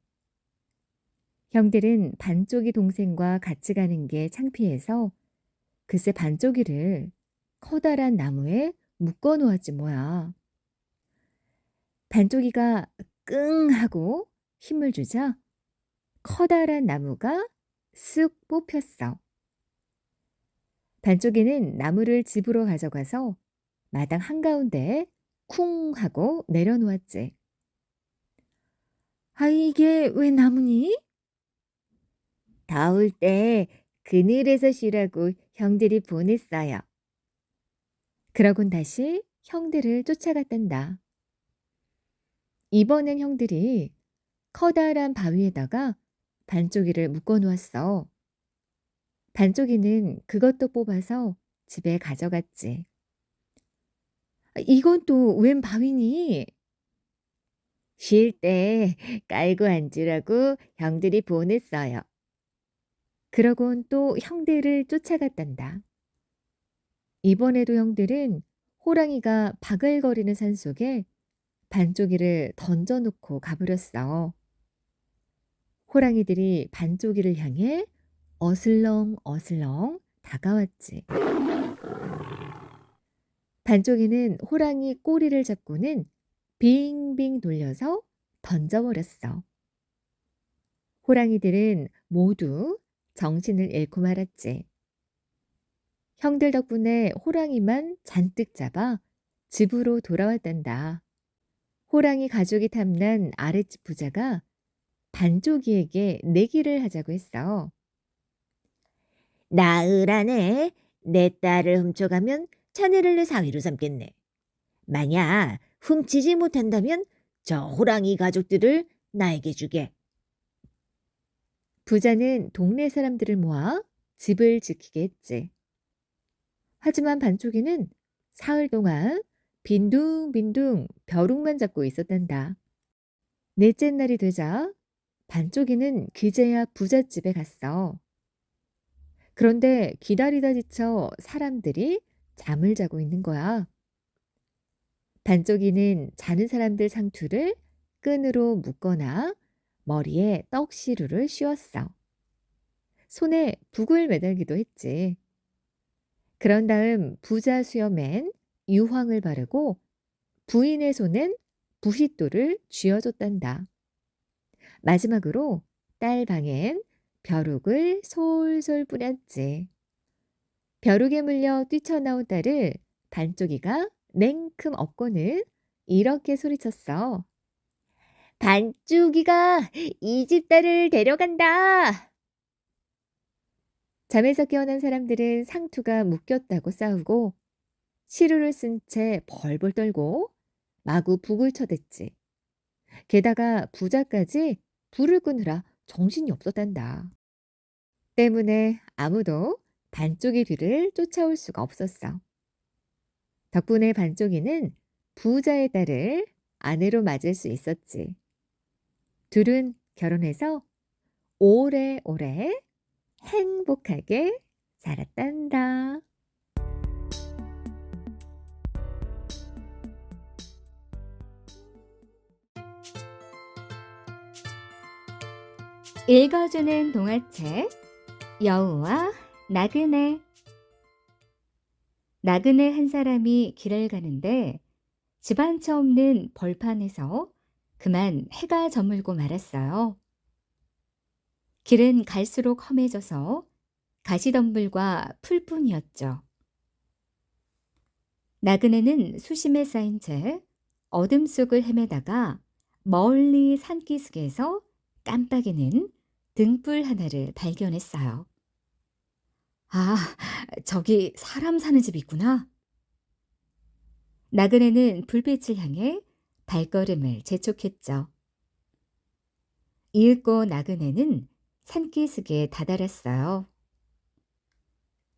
형들은 반쪽이 동생과 같이 가는 게 창피해서 글쎄 반쪽이를 커다란 나무에 묶어 놓았지 뭐야. 반쪽이가 끙 하고 힘을 주자 커다란 나무가 쑥 뽑혔어. 반쪽이는 나무를 집으로 가져가서 마당 한가운데에 쿵 하고 내려놓았지. 아, 이게 왜 나무니? 더울 때 그늘에서 쉬라고 형들이 보냈어요. 그러곤 다시 형들을 쫓아갔단다. 이번엔 형들이 커다란 바위에다가 반쪽이를 묶어 놓았어. 반쪽이는 그것도 뽑아서 집에 가져갔지. 아, 이건 또 웬 바위니? 쉴 때 깔고 앉으라고 형들이 보냈어요. 그러곤 또 형들을 쫓아갔단다. 이번에도 형들은 호랑이가 바글거리는 산속에 반쪽이를 던져놓고 가버렸어. 호랑이들이 반쪽이를 향해 어슬렁 어슬렁 다가왔지. 반쪽이는 호랑이 꼬리를 잡고는 빙빙 돌려서 던져버렸어. 호랑이들은 모두 정신을 잃고 말았지. 형들 덕분에 호랑이만 잔뜩 잡아 집으로 돌아왔단다. 호랑이 가족이 탐난 아랫집 부자가 반쪽이에게 내기를 하자고 했어. 나으라네. 내 딸을 훔쳐가면 자네를 내 사위로 삼겠네. 만약 훔치지 못한다면 저 호랑이 가족들을 나에게 주게. 부자는 동네 사람들을 모아 집을 지키게 했지. 하지만 반쪽이는 사흘 동안 빈둥빈둥 벼룩만 잡고 있었단다. 넷째 날이 되자 반쪽이는 그제야 부잣집에 갔어. 그런데 기다리다 지쳐 사람들이 잠을 자고 있는 거야. 반쪽이는 자는 사람들 상투를 끈으로 묶거나 머리에 떡시루를 씌웠어. 손에 북을 매달기도 했지. 그런 다음 부자 수염엔 유황을 바르고 부인의 손엔 부싯돌을 쥐어줬단다. 마지막으로 딸 방엔 벼룩을 솔솔 뿌렸지. 벼룩에 물려 뛰쳐나온 딸을 반쪽이가 냉큼 업고는 이렇게 소리쳤어. 반쪽이가 이 집 딸을 데려간다. 잠에서 깨어난 사람들은 상투가 묶였다고 싸우고 시루를 쓴 채 벌벌 떨고 마구 북을 쳐댔지. 게다가 부자까지 불을 끄느라 정신이 없었단다. 때문에 아무도 반쪽이 뒤를 쫓아올 수가 없었어. 덕분에 반쪽이는 부자의 딸을 아내로 맞을 수 있었지. 둘은 결혼해서 오래오래 행복하게 살았단다. 읽어주는 동화책 여우와 나그네. 나그네 한 사람이 길을 가는데 집 한 채 없는 벌판에서 그만 해가 저물고 말았어요. 길은 갈수록 험해져서 가시덤불과 풀뿐이었죠. 나그네는 수심에 쌓인 채 어둠 속을 헤매다가 멀리 산기슭에서 깜빡이는 등불 하나를 발견했어요. 아, 저기 사람 사는 집이 있구나. 나그네는 불빛을 향해 발걸음을 재촉했죠. 이윽고 나그네는 산기슭에 다다랐어요.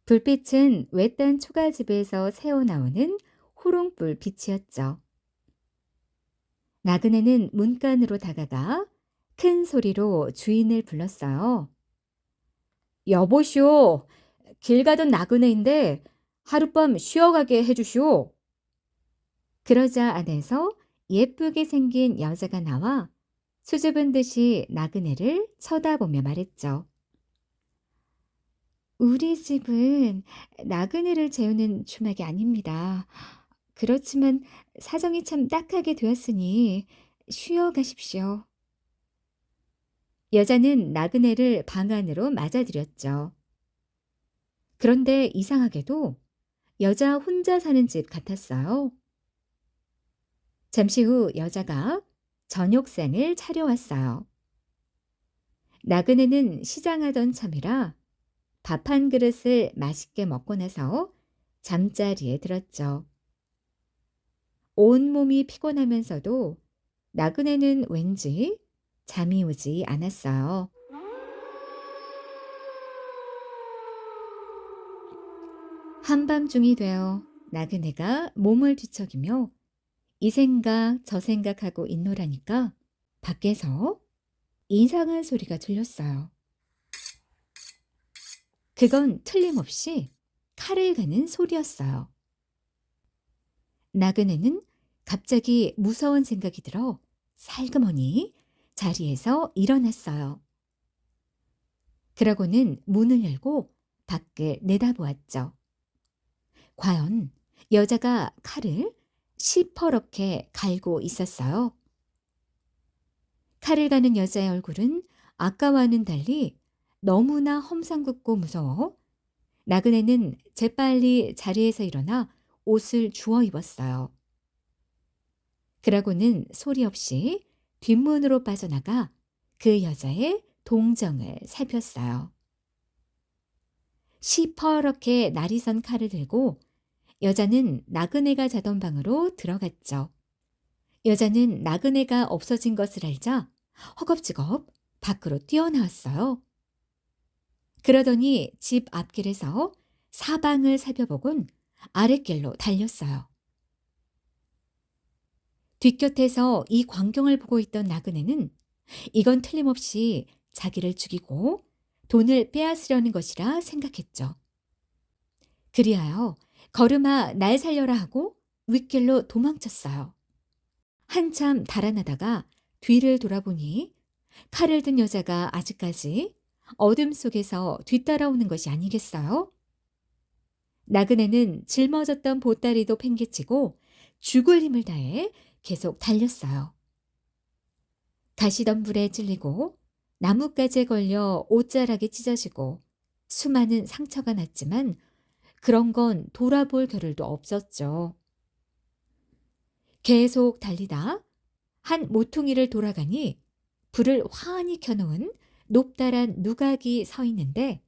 불빛은 외딴 초가집에서 새어나오는 호롱불 빛이었죠. 나그네는 문간으로 다가가 큰 소리로 주인을 불렀어요. 여보시오, 길 가던 나그네인데 하룻밤 쉬어가게 해주시오. 그러자 안에서 예쁘게 생긴 여자가 나와 수줍은 듯이 나그네를 쳐다보며 말했죠. 우리 집은 나그네를 재우는 주막이 아닙니다. 그렇지만 사정이 참 딱하게 되었으니 쉬어 가십시오. 여자는 나그네를 방 안으로 맞아들였죠. 그런데 이상하게도 여자 혼자 사는 집 같았어요. 잠시 후 여자가 저녁상을 차려왔어요. 나그네는 시장하던 참이라 밥 한 그릇을 맛있게 먹고 나서 잠자리에 들었죠. 온몸이 피곤하면서도 나그네는 왠지 잠이 오지 않았어요. 한밤중이 되어 나그네가 몸을 뒤척이며 이 생각 저 생각하고 있노라니까 밖에서 이상한 소리가 들렸어요. 그건 틀림없이 칼을 가는 소리였어요. 나그네는 갑자기 무서운 생각이 들어 살그머니 자리에서 일어났어요. 그러고는 문을 열고 밖을 내다보았죠. 과연 여자가 칼을 시퍼렇게 갈고 있었어요. 칼을 가는 여자의 얼굴은 아까와는 달리 너무나 험상궂고 무서워 나그네는 재빨리 자리에서 일어나 옷을 주워 입었어요. 그러고는 소리 없이 뒷문으로 빠져나가 그 여자의 동정을 살폈어요. 시퍼렇게 날이 선 칼을 들고 여자는 나그네가 자던 방으로 들어갔죠. 여자는 나그네가 없어진 것을 알자 허겁지겁 밖으로 뛰어나왔어요. 그러더니 집 앞길에서 사방을 살펴보곤 아랫길로 달렸어요. 뒷곁에서 이 광경을 보고 있던 나그네는 이건 틀림없이 자기를 죽이고 돈을 빼앗으려는 것이라 생각했죠. 그리하여 걸음아 날 살려라 하고 윗길로 도망쳤어요. 한참 달아나다가 뒤를 돌아보니 칼을 든 여자가 아직까지 어둠 속에서 뒤따라오는 것이 아니겠어요? 나그네는 짊어졌던 보따리도 팽개치고 죽을 힘을 다해 계속 달렸어요. 가시덤불에 찔리고 나뭇가지에 걸려 옷자락이 찢어지고 수많은 상처가 났지만 그런 건 돌아볼 겨를도 없었죠. 계속 달리다 한 모퉁이를 돌아가니 불을 환히 켜놓은 높다란 누각이 서 있는데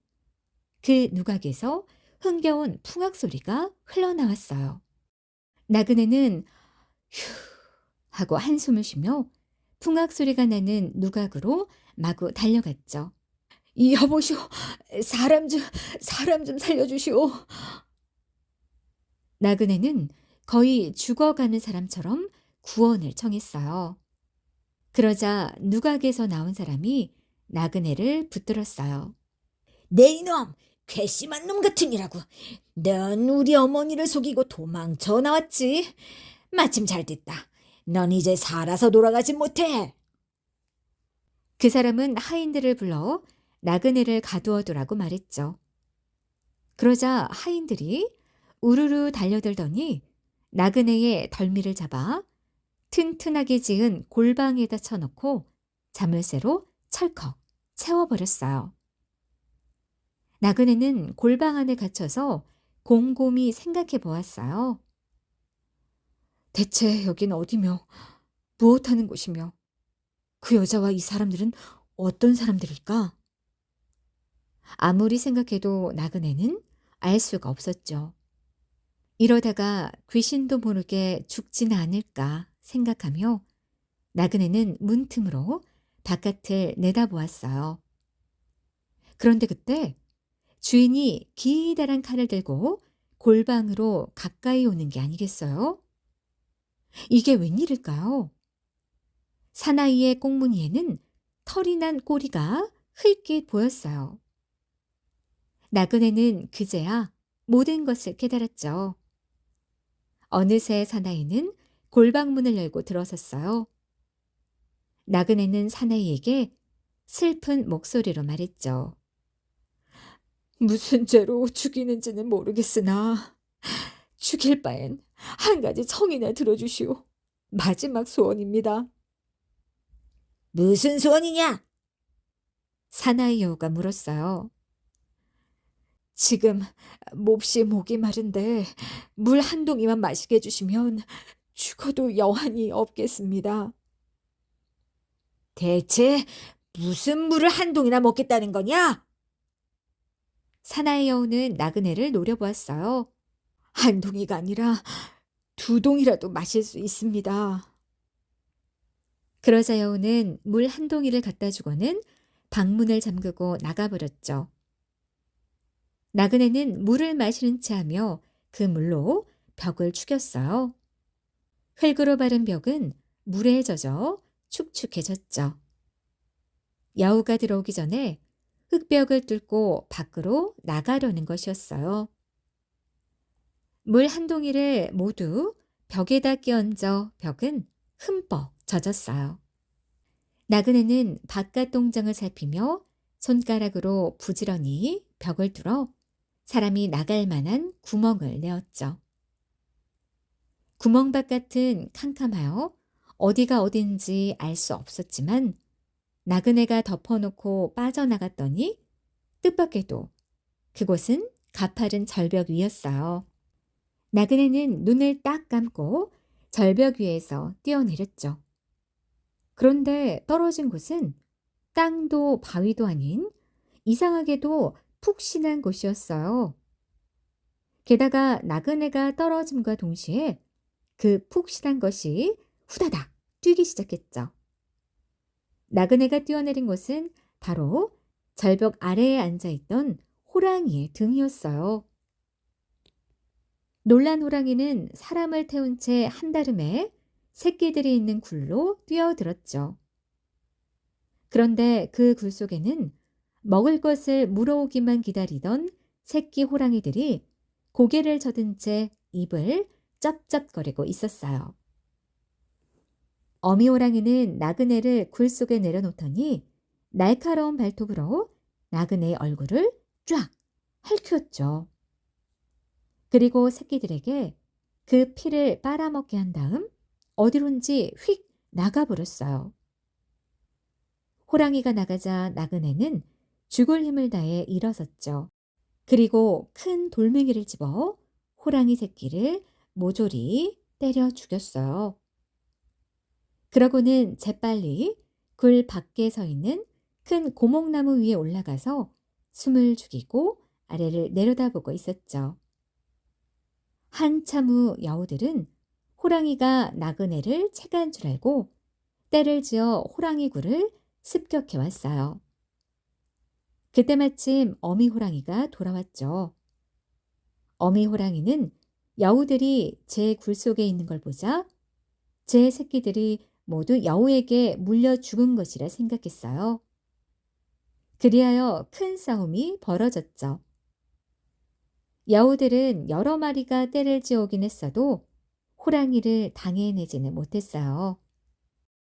그 누각에서 흥겨운 풍악 소리가 흘러나왔어요. 나그네는 휴 하고 한숨을 쉬며 풍악 소리가 나는 누각으로 마구 달려갔죠. 여보시오, 사람 좀, 사람 좀 살려주시오. 나그네는 거의 죽어가는 사람처럼 구원을 청했어요. 그러자 누각에서 나온 사람이 나그네를 붙들었어요. 내 이놈! 괘씸한 놈 같으니라고. 넌 우리 어머니를 속이고 도망쳐 나왔지. 마침 잘 됐다. 넌 이제 살아서 돌아가지 못해. 그 사람은 하인들을 불러 나그네를 가두어두라고 말했죠. 그러자 하인들이 우르르 달려들더니 나그네의 덜미를 잡아 튼튼하게 지은 골방에다 쳐넣고 자물쇠로 철컥 채워버렸어요. 나그네는 골방 안에 갇혀서 곰곰이 생각해 보았어요. 대체 여긴 어디며 무엇하는 곳이며 그 여자와 이 사람들은 어떤 사람들일까? 아무리 생각해도 나그네는 알 수가 없었죠. 이러다가 귀신도 모르게 죽지는 않을까 생각하며 나그네는 문틈으로 바깥을 내다보았어요. 그런데 그때 주인이 기다란 칼을 들고 골방으로 가까이 오는 게 아니겠어요? 이게 웬일일까요? 사나이의 꽁무니에는 털이 난 꼬리가 흘낏 보였어요. 나그네는 그제야 모든 것을 깨달았죠. 어느새 사나이는 골방문을 열고 들어섰어요. 나그네는 사나이에게 슬픈 목소리로 말했죠. 무슨 죄로 죽이는지는 모르겠으나 죽일 바엔 한 가지 청이나 들어주시오. 마지막 소원입니다. 무슨 소원이냐? 사나이 여우가 물었어요. 지금 몹시 목이 마른데 물 한 동이만 마시게 해주시면 죽어도 여한이 없겠습니다. 대체 무슨 물을 한 동이나 먹겠다는 거냐? 사나이 여우는 나그네를 노려보았어요. 한 동이가 아니라 두 동이라도 마실 수 있습니다. 그러자 여우는 물 한 동이를 갖다 주고는 방문을 잠그고 나가버렸죠. 나그네는 물을 마시는 체 하며 그 물로 벽을 축였어요. 흙으로 바른 벽은 물에 젖어 축축해졌죠. 여우가 들어오기 전에 흙벽을 뚫고 밖으로 나가려는 것이었어요. 물 한 동이를 모두 벽에다 끼얹어 벽은 흠뻑 젖었어요. 나그네는 바깥 동장을 살피며 손가락으로 부지런히 벽을 뚫어 사람이 나갈 만한 구멍을 내었죠. 구멍 바깥은 캄캄하여 어디가 어딘지 알 수 없었지만 나그네가 덮어놓고 빠져나갔더니 뜻밖에도 그곳은 가파른 절벽 위였어요. 나그네는 눈을 딱 감고 절벽 위에서 뛰어내렸죠. 그런데 떨어진 곳은 땅도 바위도 아닌 이상하게도 푹신한 곳이었어요. 게다가 나그네가 떨어짐과 동시에 그 푹신한 것이 후다닥 뛰기 시작했죠. 나그네가 뛰어내린 곳은 바로 절벽 아래에 앉아있던 호랑이의 등이었어요. 놀란 호랑이는 사람을 태운 채 한다름에 새끼들이 있는 굴로 뛰어들었죠. 그런데 그 굴 속에는 먹을 것을 물어오기만 기다리던 새끼 호랑이들이 고개를 저든 채 입을 쩝쩝거리고 있었어요. 어미 호랑이는 나그네를 굴 속에 내려놓더니 날카로운 발톱으로 나그네의 얼굴을 쫙 핥혔죠. 그리고 새끼들에게 그 피를 빨아먹게 한 다음 어디론지 휙 나가버렸어요. 호랑이가 나가자 나그네는 죽을 힘을 다해 일어섰죠. 그리고 큰 돌멩이를 집어 호랑이 새끼를 모조리 때려 죽였어요. 그러고는 재빨리 굴 밖에 서 있는 큰 고목나무 위에 올라가서 숨을 죽이고 아래를 내려다보고 있었죠. 한참 후 여우들은 호랑이가 나그네를 채간 줄 알고 떼를 지어 호랑이 굴을 습격해 왔어요. 그때 마침 어미 호랑이가 돌아왔죠. 어미 호랑이는 여우들이 제 굴 속에 있는 걸 보자 제 새끼들이 모두 여우에게 물려 죽은 것이라 생각했어요. 그리하여 큰 싸움이 벌어졌죠. 여우들은 여러 마리가 떼를 지어오긴 했어도 호랑이를 당해내지는 못했어요.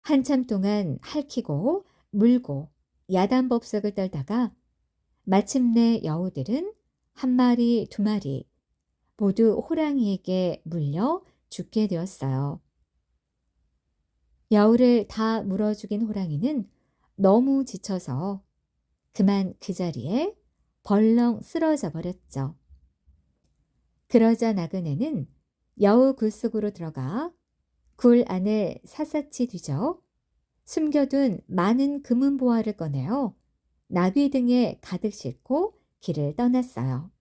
한참 동안 핥히고 물고 야단법석을 떨다가 마침내 여우들은 한 마리, 두 마리 모두 호랑이에게 물려 죽게 되었어요. 여우를 다 물어 죽인 호랑이는 너무 지쳐서 그만 그 자리에 벌렁 쓰러져 버렸죠. 그러자 나그네는 여우 굴 속으로 들어가 굴 안을 샅샅이 뒤져 숨겨둔 많은 금은 보화를 꺼내어 나귀 등에 가득 싣고 길을 떠났어요.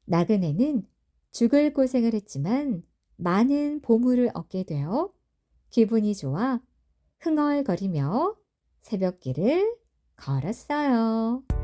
나그네는 죽을 고생을 했지만 많은 보물을 얻게 되어 기분이 좋아 흥얼거리며 새벽길을 걸었어요.